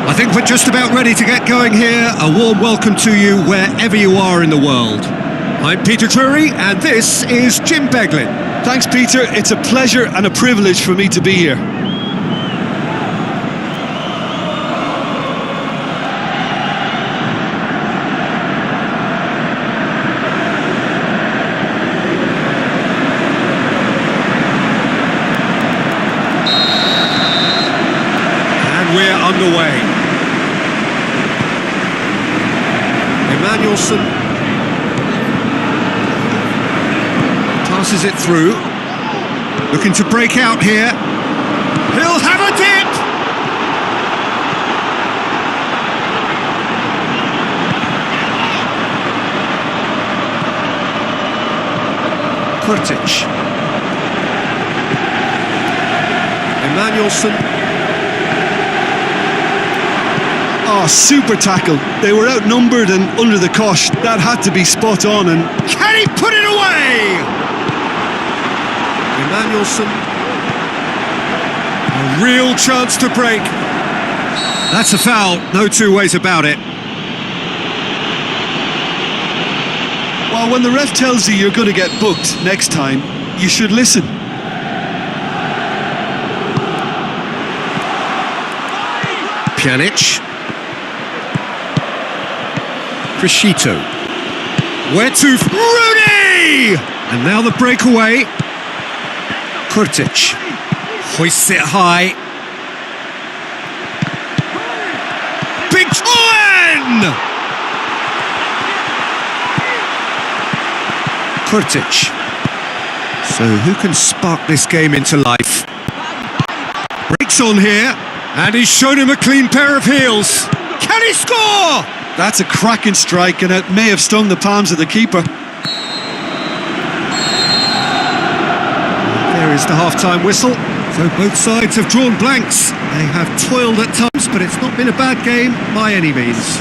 I think we're just about ready to get going here. A warm welcome to you wherever you are in the world. I'm Peter Drury and this is Jim Beglin. Thanks, Peter. It's a pleasure and a privilege for me to be here. underway. Emmanuelson passes it through. Looking to break out here. He'll have a dip! Kurtic. Emmanuelson. Oh, super tackle. They were outnumbered and under the cosh. That had to be spot on. And can he put it away? Emmanuelson. A real chance to break. That's a foul, no two ways about it. well, when the ref tells you you're going to get booked next time, you should listen. Pjanic. Crescito. Where to? Rooney! And now the breakaway. Kurtic. Hoists it high. Big Owen! Kurtic. So who can spark this game into life? Breaks on here. And he's shown him a clean pair of heels. Can he score? That's a cracking strike, and it may have stung the palms of the keeper. There is the half-time whistle. So both sides have drawn blanks. They have toiled at times, but it's not been a bad game by any means.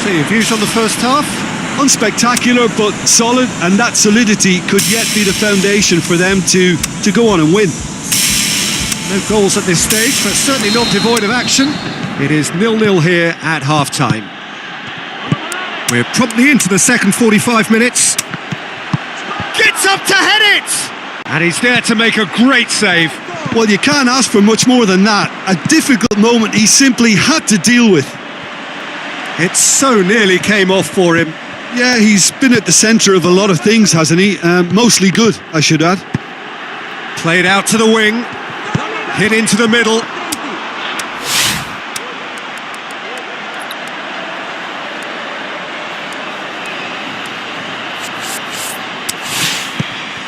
So your views on the first half? Unspectacular, but solid, and that solidity could yet be the foundation for them to go on and win. No goals at this stage, but certainly not devoid of action. It is 0-0 here at half-time. We're promptly into the second 45 minutes. Gets up to head it! And he's there to make a great save. Well, you can't ask for much more than that. A difficult moment he simply had to deal with. It so nearly came off for him. Yeah, he's been at the centre of a lot of things, hasn't he? Mostly good, I should add. Played out to the wing. Hit into the middle.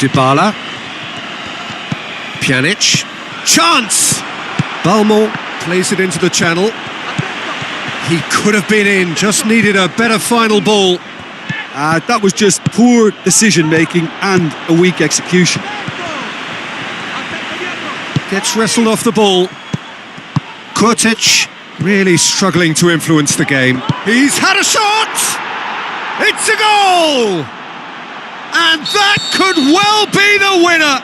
Dybala. Pjanic. Chance! Balmo plays it into the channel. He could have been in, just needed a better final ball. That was just poor decision-making and a weak execution. Gets wrestled off the ball. Kurtic really struggling to influence the game. He's had a shot! It's a goal! And that could well be the winner!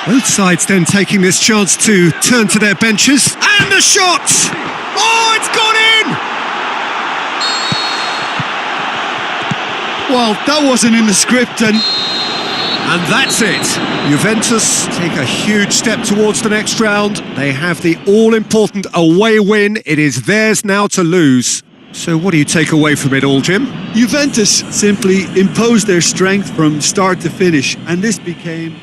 Both sides then taking this chance to turn to their benches. And the shot! Oh, it's gone in! Well, that wasn't in the script, and that's it. Juventus take a huge step towards the next round. They have the all-important away win. It is theirs now to lose. So what do you take away from it all, Jim? Juventus simply imposed their strength from start to finish, and this became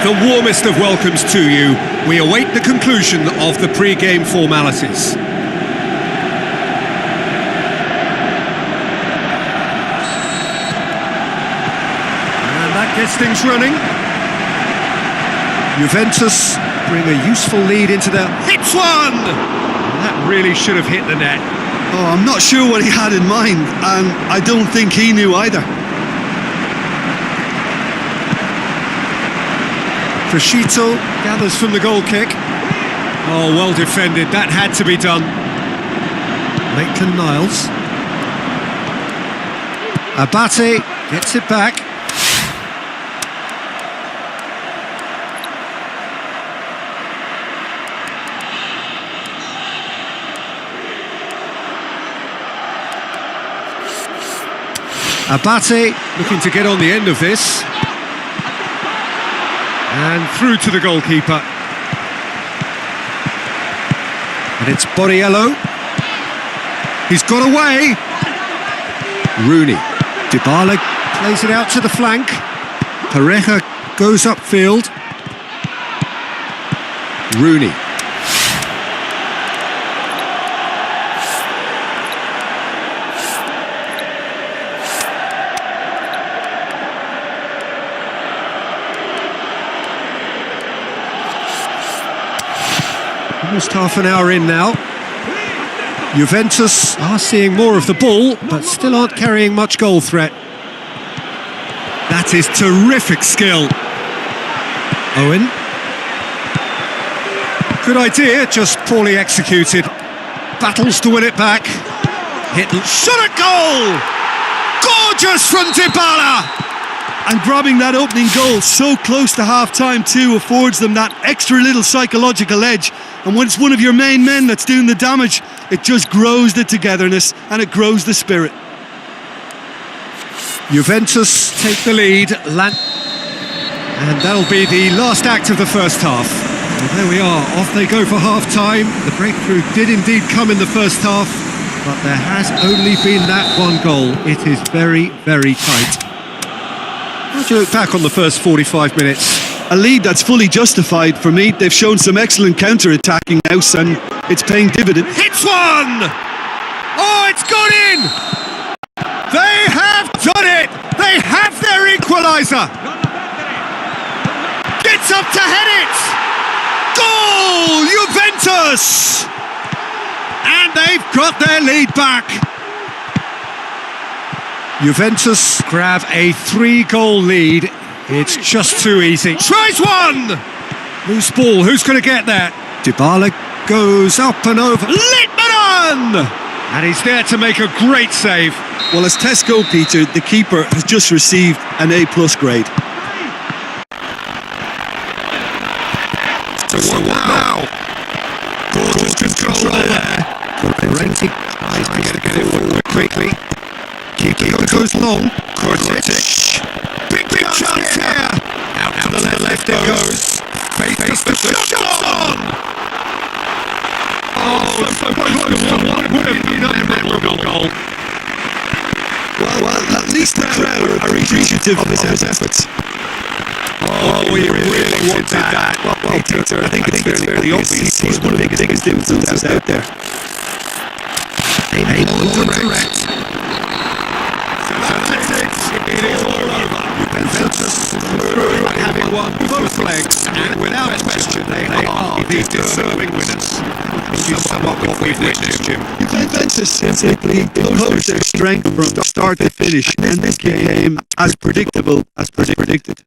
the warmest of welcomes to you. We await the conclusion of the pre-game formalities. And that gets things running. Juventus bring a useful lead into their... Hits one! And that really should have hit the net. Oh, I'm not sure what he had in mind, and I don't think he knew either. Prosciutto gathers from the goal kick. Oh, well defended. That had to be done. Maitland-Niles. Abate gets it back. Abate looking to get on the end of this. And through to the goalkeeper. And it's Borriello. He's got away. Rooney. Dybala plays it out to the flank. Pareja goes upfield. Rooney. Almost half an hour in now. Juventus are seeing more of the ball, but still aren't carrying much goal threat. That is terrific skill. Owen. Good idea, just poorly executed. Battles to win it back. Hit, shot at goal! Gorgeous from Dybala! And grabbing that opening goal so close to half-time too affords them that extra little psychological edge. And when it's one of your main men that's doing the damage, it just grows the togetherness and it grows the spirit. Juventus take the lead. And that'll be the last act of the first half. Well, there we are, off they go for half-time. The breakthrough did indeed come in the first half, but there has only been that one goal. It is very, very tight. How do you look back on the first 45 minutes? A lead that's fully justified for me. They've shown some excellent counter-attacking now, and it's paying dividend. Hits one! Oh, it's gone in! They have done it! They have their equaliser! Gets up to head it! Goal! Juventus! And they've got their lead back. Juventus grab a 3-goal lead. It's just too easy. Tries one! Loose ball, who's going to get that? Dybala goes up and over. Litmanen! And he's there to make a great save. Well, as Tesco, Peter, the keeper has just received an A+ grade. Wow! Gorgeous control there. Renzi tries to get it forward quickly. Keeper goes long. Kortic. Big chance here. Out to the left it goes. Face the shot on. Oh, so close to what would have been a memorable goal. Well, at least the crowd are appreciative of his efforts. Oh, we really wanted that. Well, Peter, I think it's fairly obvious. He's one of the biggest influences out there. Aim on direct. It is all over. Juventus having won both legs, and without question they are the deserving winners. Which is somewhat what we've witnessed, Jim. Juventus simply imposed their strength from start to finish, and this game as predictable as predicted.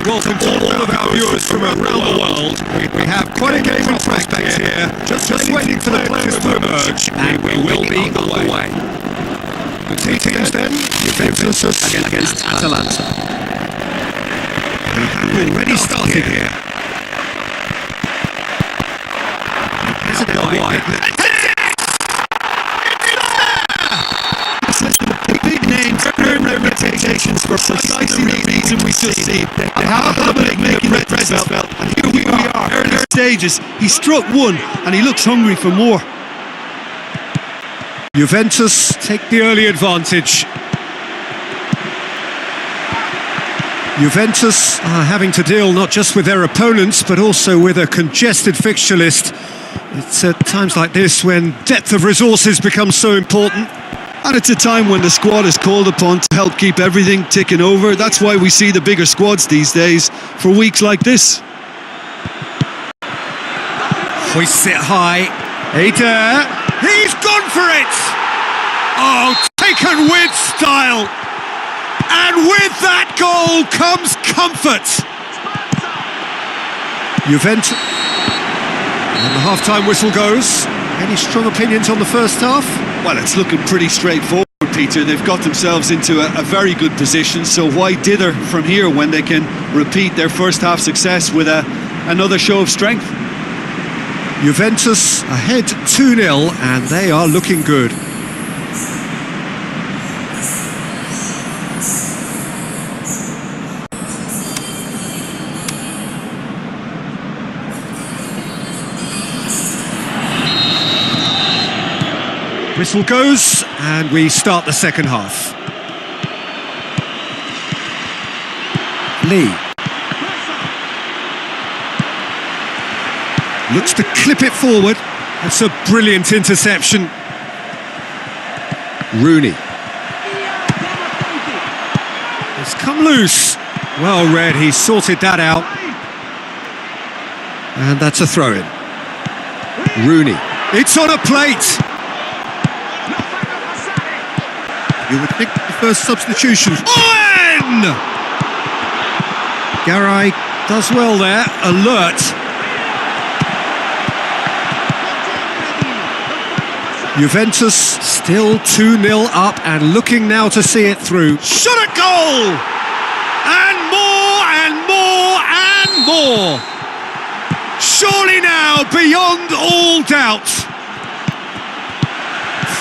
welcome to all of our viewers from around the world. We have quite a game in prospect here, just waiting for the players to emerge, and we will be on the way. The two teams then, Juventus against Atalanta. We have already started here. Has it gone wide? Big names earn their reputations for precisely the reason we just seen. They have a habit of making the presence felt, and here we are. Early stages, he struck one, and he looks hungry for more. Juventus take the early advantage. Juventus are having to deal not just with their opponents, but also with a congested fixture list. It's at times like this when depth of resources becomes so important. And it's a time when the squad is called upon to help keep everything ticking over. That's why we see the bigger squads these days for weeks like this. Hoists it high. Eder, he's gone for it! Oh, taken with style! And with that goal comes comfort! Juventus. And the half-time whistle goes. Any strong opinions on the first half? Well, it's looking pretty straightforward, Peter. They've got themselves into a very good position, so why dither from here when they can repeat their first half success with another show of strength? Juventus ahead 2-0 and they are looking good. Whistle goes, and we start the second half. Lee. Looks to clip it forward. That's a brilliant interception. Rooney. It's come loose. Well read, he sorted that out. And that's a throw-in. Rooney. It's on a plate. You would think the first substitution. Owen! Garay does well there, alert. Juventus still 2-0 up and looking now to see it through. Shot at goal! And more and more and more! Surely now, beyond all doubt.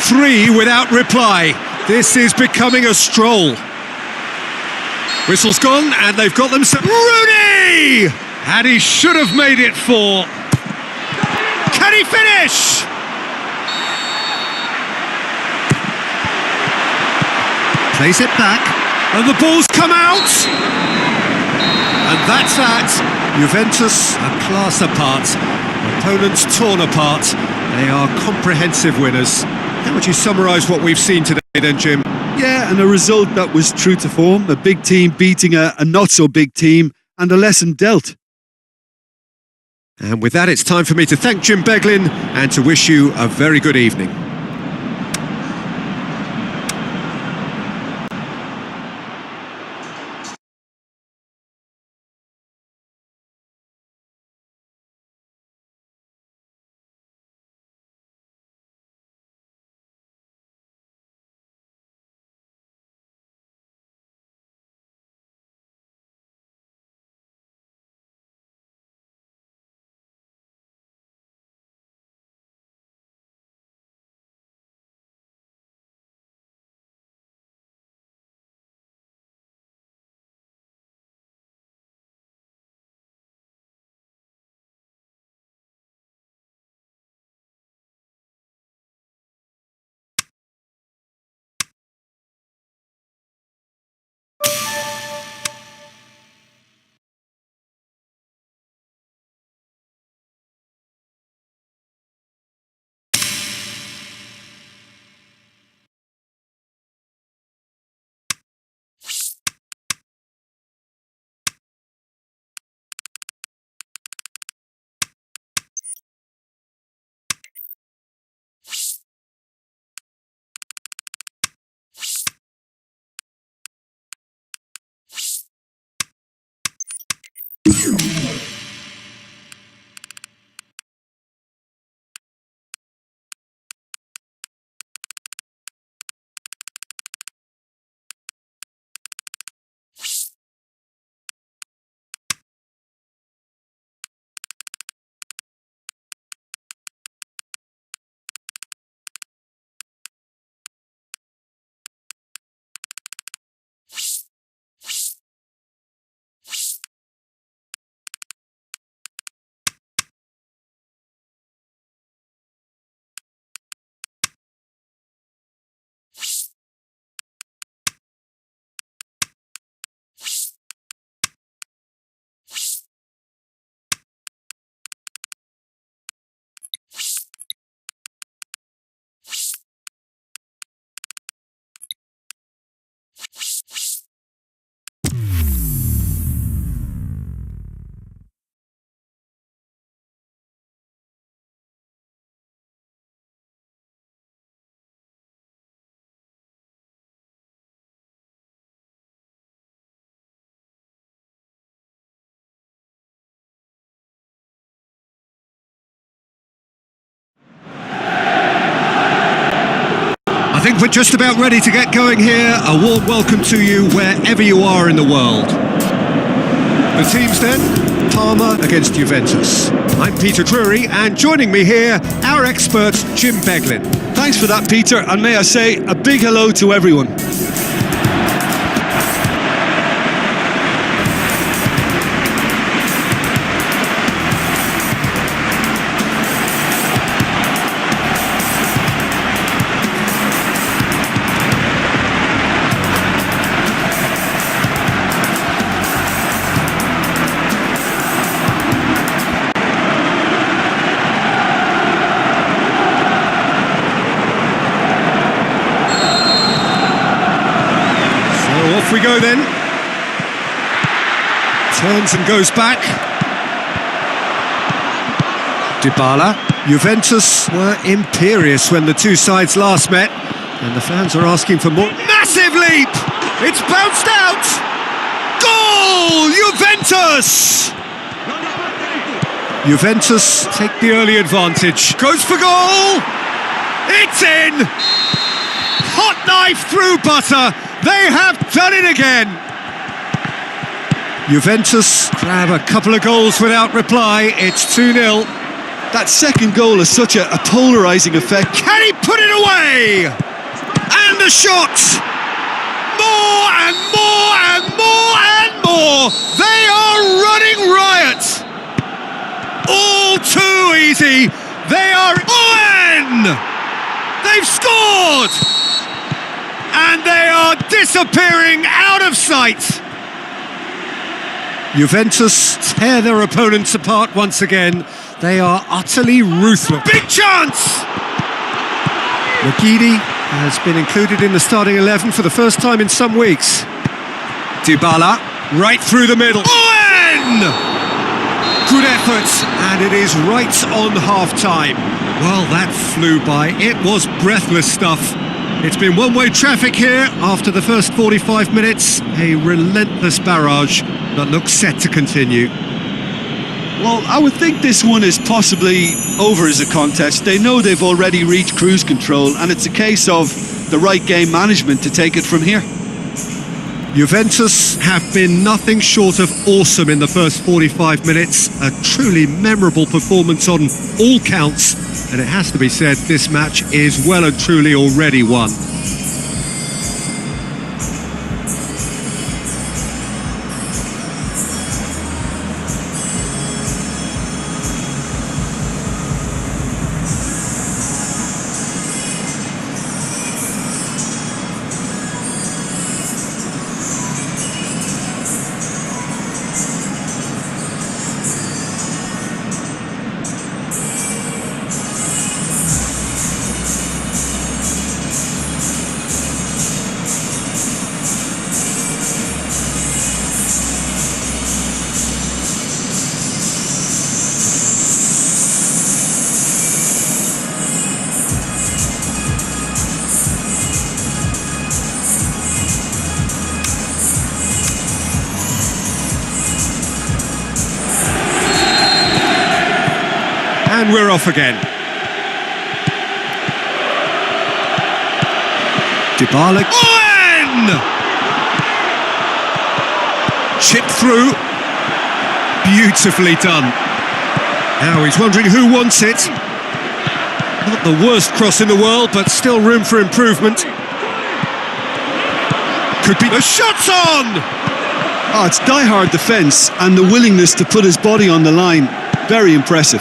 3 without reply. This is becoming a stroll. Whistle's gone, and they've got them. Rooney! And he should have made it 4. Can he finish? Plays it back, and the ball's come out. And that's that. Juventus a class apart. Opponents torn apart. They are comprehensive winners. How would you summarise what we've seen today then, Jim? Yeah, and a result that was true to form. A big team beating a not-so-big team, and a lesson dealt. And with that, it's time for me to thank Jim Beglin and to wish you a very good evening. I think we're just about ready to get going here. A warm welcome to you wherever you are in the world. The teams then, Parma against Juventus. I'm Peter Drury, and joining me here, our expert, Jim Beglin. Thanks for that, Peter, and may I say a big hello to everyone. Off we go then. Turns and goes back. Dybala. Juventus were imperious when the two sides last met, and the fans are asking for more. Massive leap! It's bounced out! Goal! Juventus! Juventus take the early advantage. Goes for goal! It's in! Hot knife through butter! They have done it again! Juventus grab a couple of goals without reply. It's 2-0. That second goal has such a polarising effect. Can he put it away? And the shot! More and more and more and more! They are running riot! All too easy! They are in! They've scored! And they are disappearing out of sight. Juventus tear their opponents apart once again. They are utterly ruthless. Big chance! Magidi has been included in the starting 11 for the first time in some weeks. Dybala, right through the middle. Owen! Good effort, and it is right on half-time. Well, that flew by. It was breathless stuff. It's been one-way traffic here after the first 45 minutes. A relentless barrage that looks set to continue. Well, I would think this one is possibly over as a contest. They know they've already reached cruise control, and it's a case of the right game management to take it from here. Juventus have been nothing short of awesome in the first 45 minutes. A truly memorable performance on all counts. And it has to be said, this match is well and truly already won. and we're off again. Dybala. Owen! Chipped through. Beautifully done. Now he's wondering who wants it. Not the worst cross in the world, but still room for improvement. Could be... The shot's on! Oh, it's die-hard defence and the willingness to put his body on the line. Very impressive.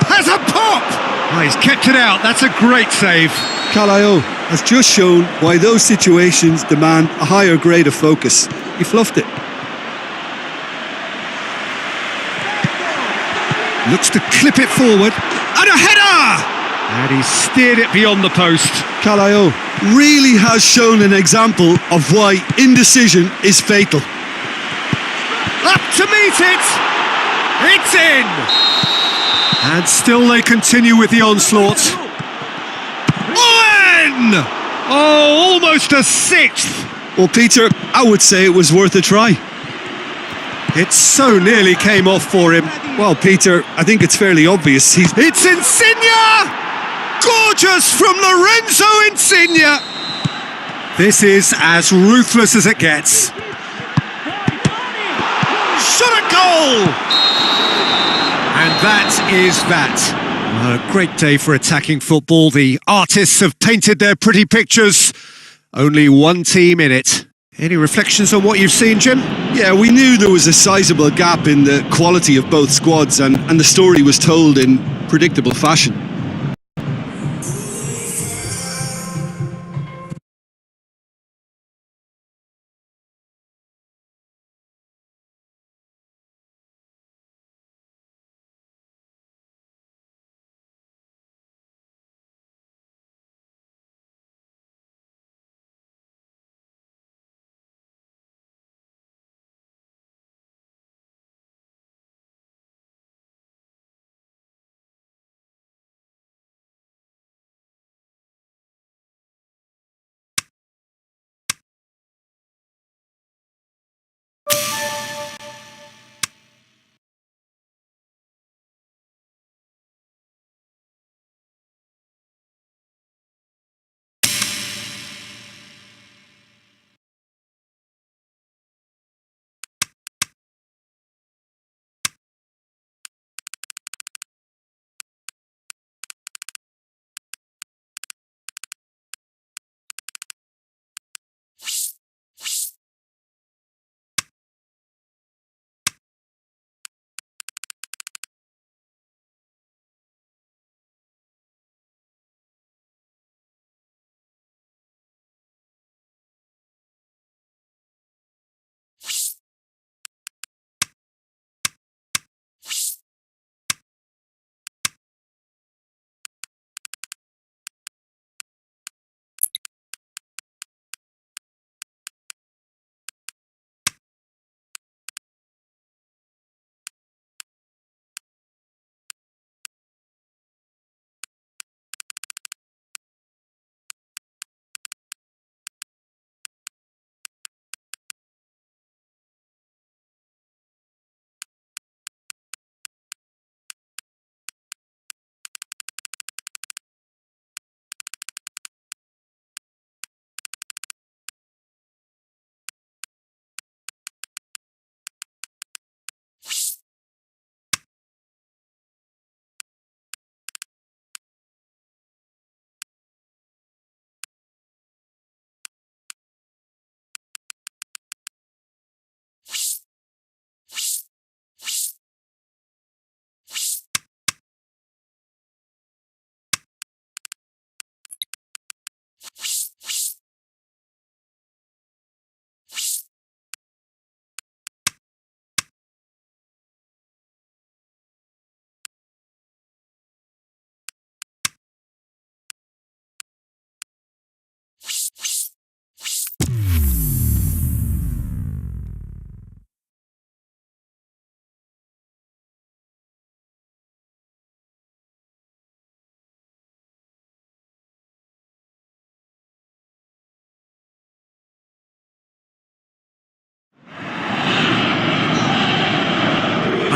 Has a pop! Oh, he's kept it out. That's a great save. Calio has just shown why those situations demand a higher grade of focus. He fluffed it. Looks to clip it forward. And a header! And he steered it beyond the post. Calio really has shown an example of why indecision is fatal. Up to meet it! It's in! And still they continue with the onslaught. Owen! Oh, almost a sixth! Well, Peter, I would say it was worth a try. It so nearly came off for him. Well, Peter, I think it's fairly obvious. It's Insigne! Gorgeous from Lorenzo Insigne! This is as ruthless as it gets. Shot a goal! And that is that. A great day for attacking football. The artists have painted their pretty pictures. Only one team in it. Any reflections on what you've seen, Jim? Yeah, we knew there was a sizable gap in the quality of both squads, and the story was told in predictable fashion.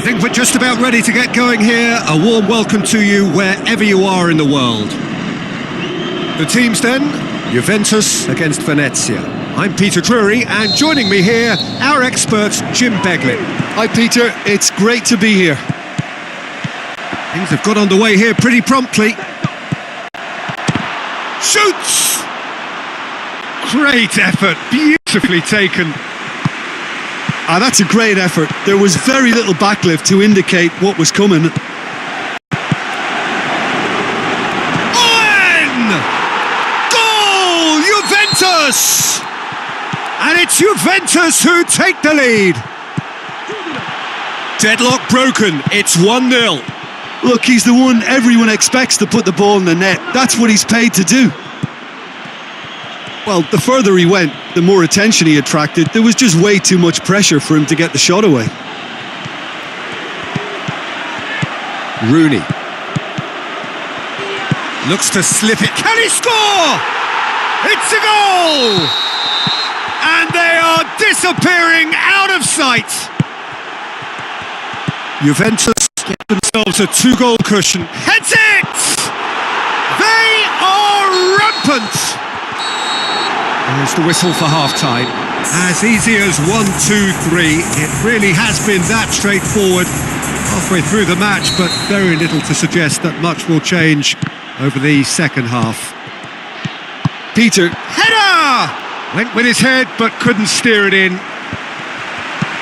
think we're just about ready to get going here. A warm welcome to you wherever you are in the world. The teams then, Juventus against Venezia. I'm Peter Drury, and joining me here, our expert, Jim Beglin. Hi Peter, it's great to be here. Things have got underway here pretty promptly. Shoots! Great effort, beautifully taken. That's a great effort. There was very little backlift to indicate what was coming. Goal! Juventus! And it's Juventus who take the lead. Deadlock broken, it's 1-0. Look, he's the one everyone expects to put the ball in the net. That's what he's paid to do. Well, the further he went, the more attention he attracted. There was just way too much pressure for him to get the shot away. Rooney looks to slip it. Can he score? It's a goal! And they are disappearing out of sight. Juventus get themselves a 2-goal cushion. Heads it! They are rampant! There's the whistle for half-time. As easy as 1-2-3. It really has been that straightforward halfway through the match, but very little to suggest that much will change over the second half. Peter. Header! Went with his head, but couldn't steer it in.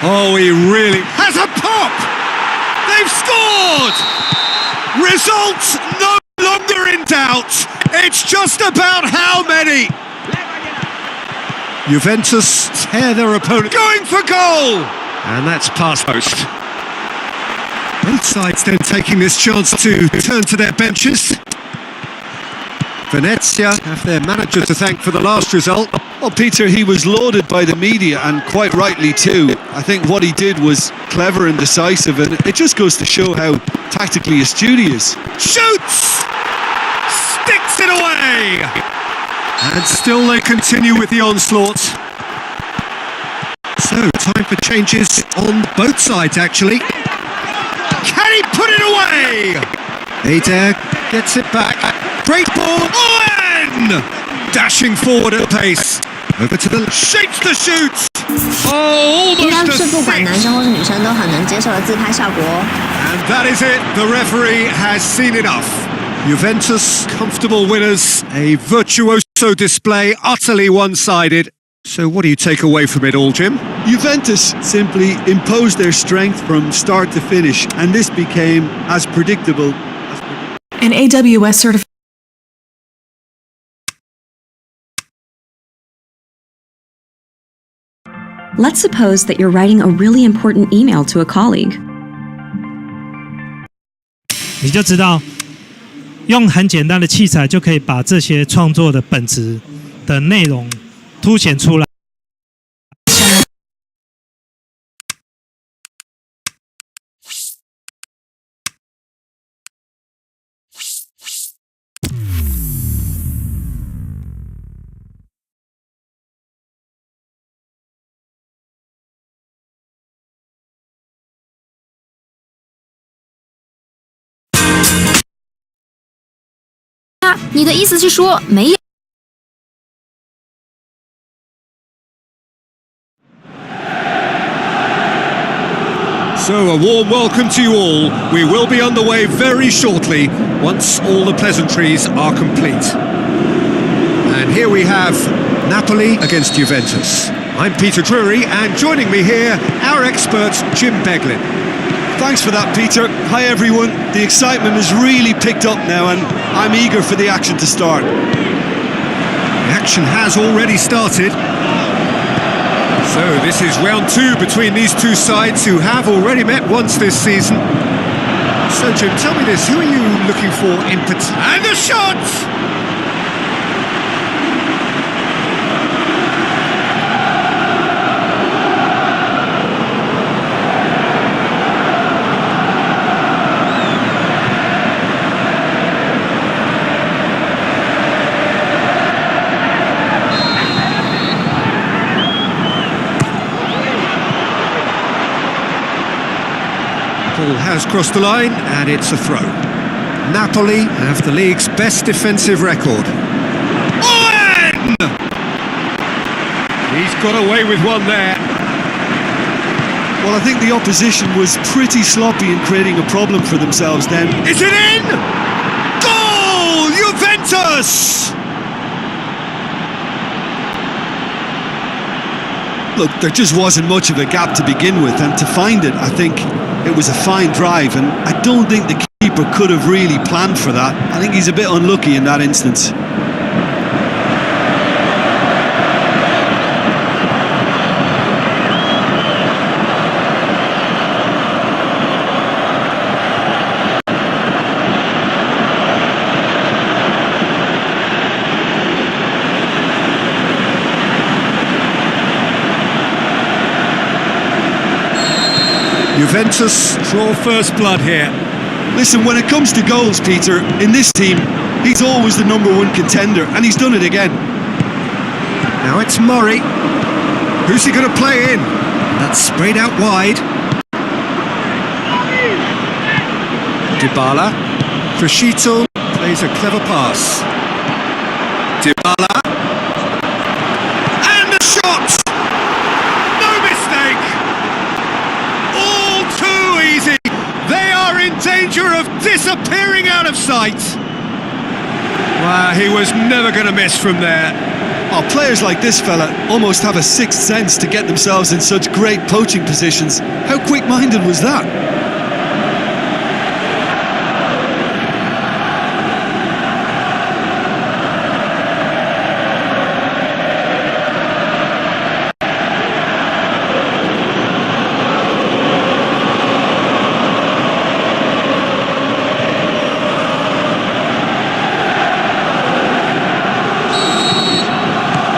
Oh, he really has a pop! They've scored! Results no longer in doubt. It's just about how many. Juventus tear their opponent, going for goal! And that's past post. Both sides then taking this chance to turn to their benches. Venezia have their manager to thank for the last result. Well, Peter, he was lauded by the media, and quite rightly too. I think what he did was clever and decisive, and it just goes to show how tactically astute he is. Shoots! Sticks it away! And still they continue with the onslaught. So, time for changes on both sides, actually. Can he put it away? Eder gets it back. Great ball. Owen! Dashing forward at pace. Over to the... shapes the shoot! Oh, 应该 almost 是 a 不管 six. 男生或是女生都很能接受的自拍效果。And that is it. The referee has seen enough. Juventus, comfortable winners. A virtuoso display, utterly one-sided. So what do you take away from it all, Jim? Juventus simply imposed their strength from start to finish, and this became as predictable. An AWS certification. Let's suppose that you're writing a really important email to a colleague. 你就知道，用很简单的器材就可以把这些创作的本质的内容凸显出来。你的意思是说没有？ So a warm welcome to you all. We will be underway very shortly once all the pleasantries are complete. And here we have Napoli against Juventus. I'm Peter Drury, and joining me here, our expert Jim Beglin. Thanks for that, Peter. Hi everyone. The excitement has really picked up now, and I'm eager for the action to start. The action has already started. So this is round 2 between these two sides who have already met once this season. So Jim, tell me this, who are you looking for in particular? And the shot! Ball has crossed the line, and it's a throw. Napoli have the league's best defensive record. Owen! He's got away with one there. Well, I think the opposition was pretty sloppy in creating a problem for themselves then. Is it in? Goal! Juventus! Look, there just wasn't much of a gap to begin with, and to find it, I think it was a fine drive, and I don't think the keeper could have really planned for that. I think he's a bit unlucky in that instance. Juventus draw first blood here. Listen, when it comes to goals, Peter, in this team, he's always the #1 contender, and he's done it again. Now it's Murray. Who's he going to play in? That's sprayed out wide. Dybala. Crescito plays a clever pass. Dybala. And a shot! No mistake! All too easy! They are in danger of disappearing out of sight! Wow, he was never going to miss from there. Oh, players like this fella almost have a sixth sense to get themselves in such great poaching positions. How quick-minded was that?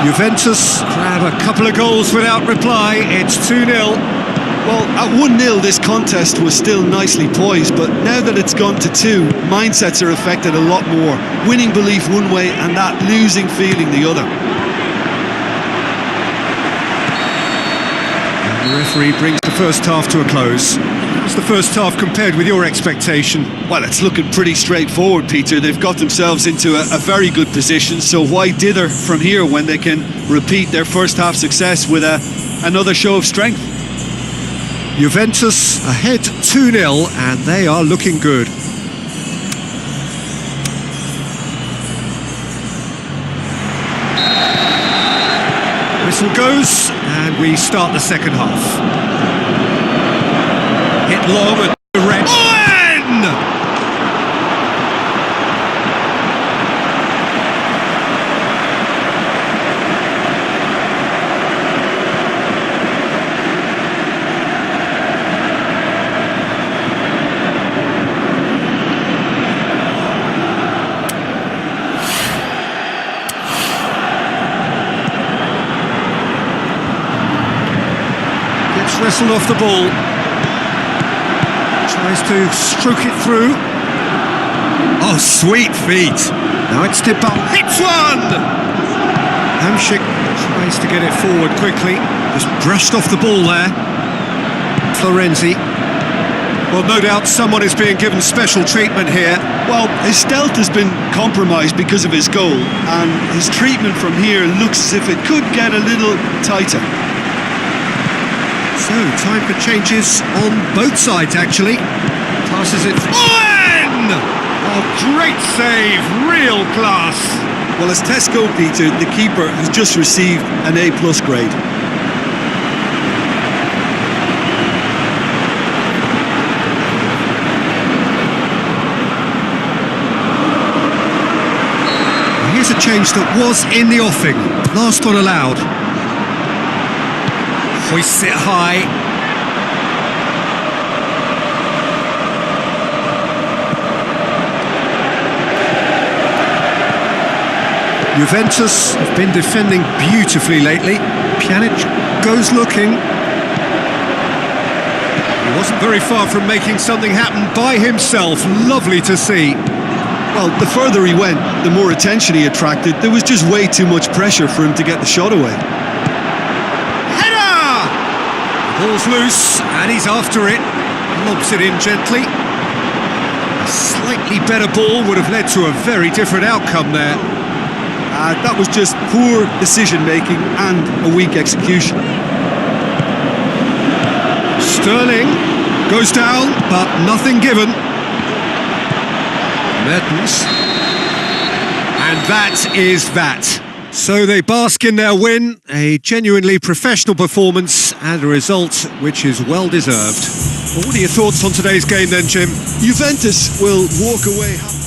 Juventus grab a couple of goals without reply. It's 2-0. Well, at 1-0 this contest was still nicely poised, but now that it's gone to 2, mindsets are affected a lot more. Winning belief one way and that losing feeling the other. And the referee brings the first half to a close. How's the first half compared with your expectation? Well, it's looking pretty straightforward, Peter. They've got themselves into a very good position, so why dither from here when they can repeat their first half success with another show of strength? Juventus ahead 2-0, and they are looking good. Whistle goes, and we start the second half. Hit long and direct. Owen! Gets wrestled off the ball. Tries to stroke it through. Oh, sweet feet. Now it's Dybala. Hits one! Hamsik tries to get it forward quickly. Just brushed off the ball there. Florenzi. Well, no doubt someone is being given special treatment here. Well, his stealth has been compromised because of his goal, and his treatment from here looks as if it could get a little tighter. So, time for changes on both sides, actually. Passes it. Owen! Oh, great save. Real class. Well, as Tesco, Peter, the keeper has just received an A+ grade. Here's a change that was in the offing. Last one allowed. Hoists it high. Juventus have been defending beautifully lately. Pjanic goes looking. He wasn't very far from making something happen by himself. Lovely to see. Well, the further he went, the more attention he attracted. There was just way too much pressure for him to get the shot away. Ball's loose, and he's after it. lobs it in gently. A slightly better ball would have led to a very different outcome there. That was just poor decision-making and a weak execution. Sterling goes down, but nothing given. Mertens. And that is that. So they bask in their win, a genuinely professional performance and a result which is well deserved. Well, what are your thoughts on today's game then, Jim? Juventus will walk away happy.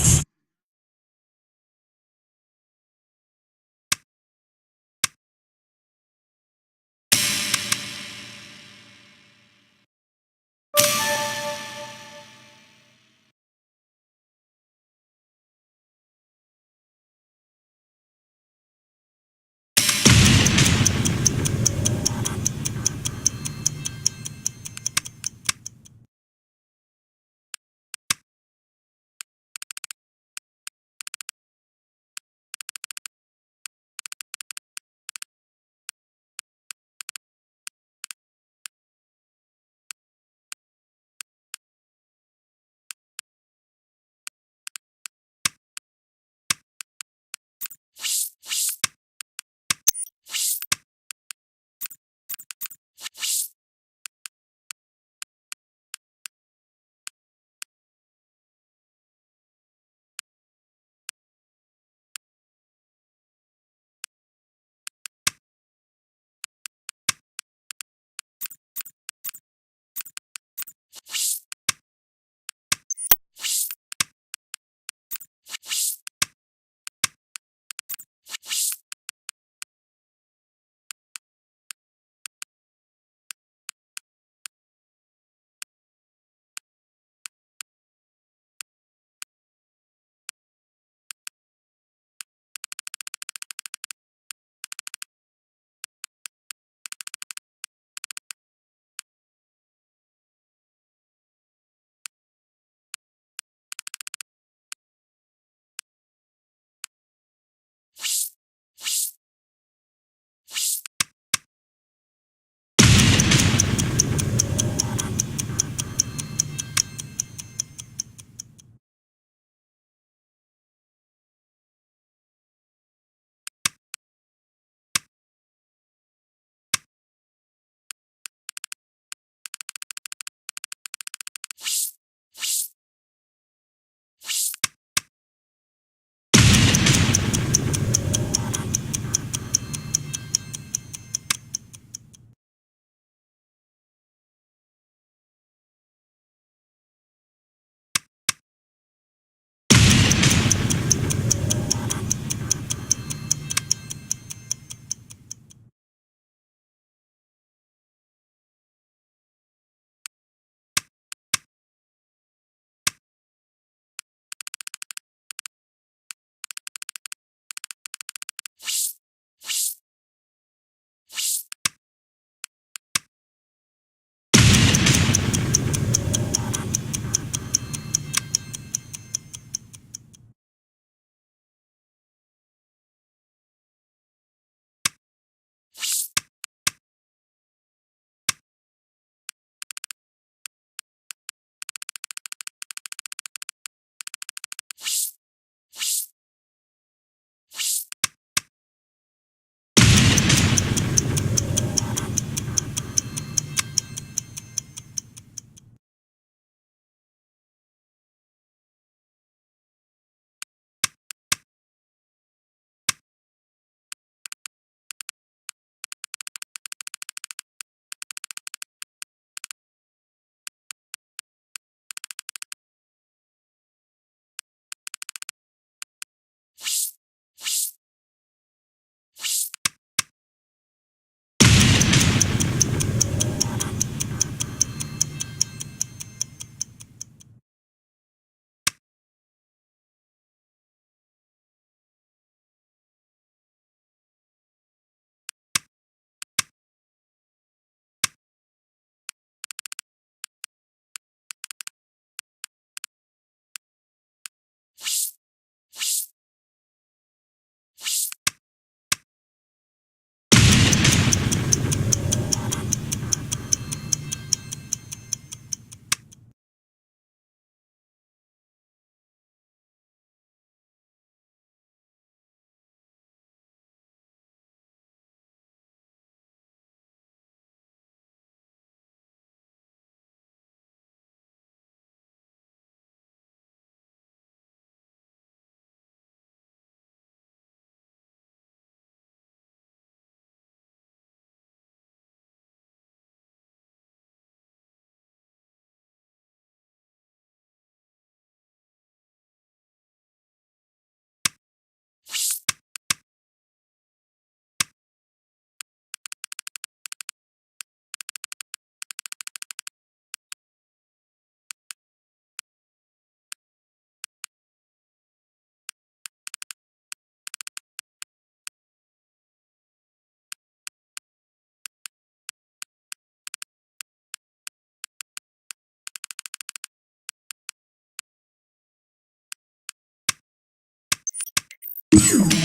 you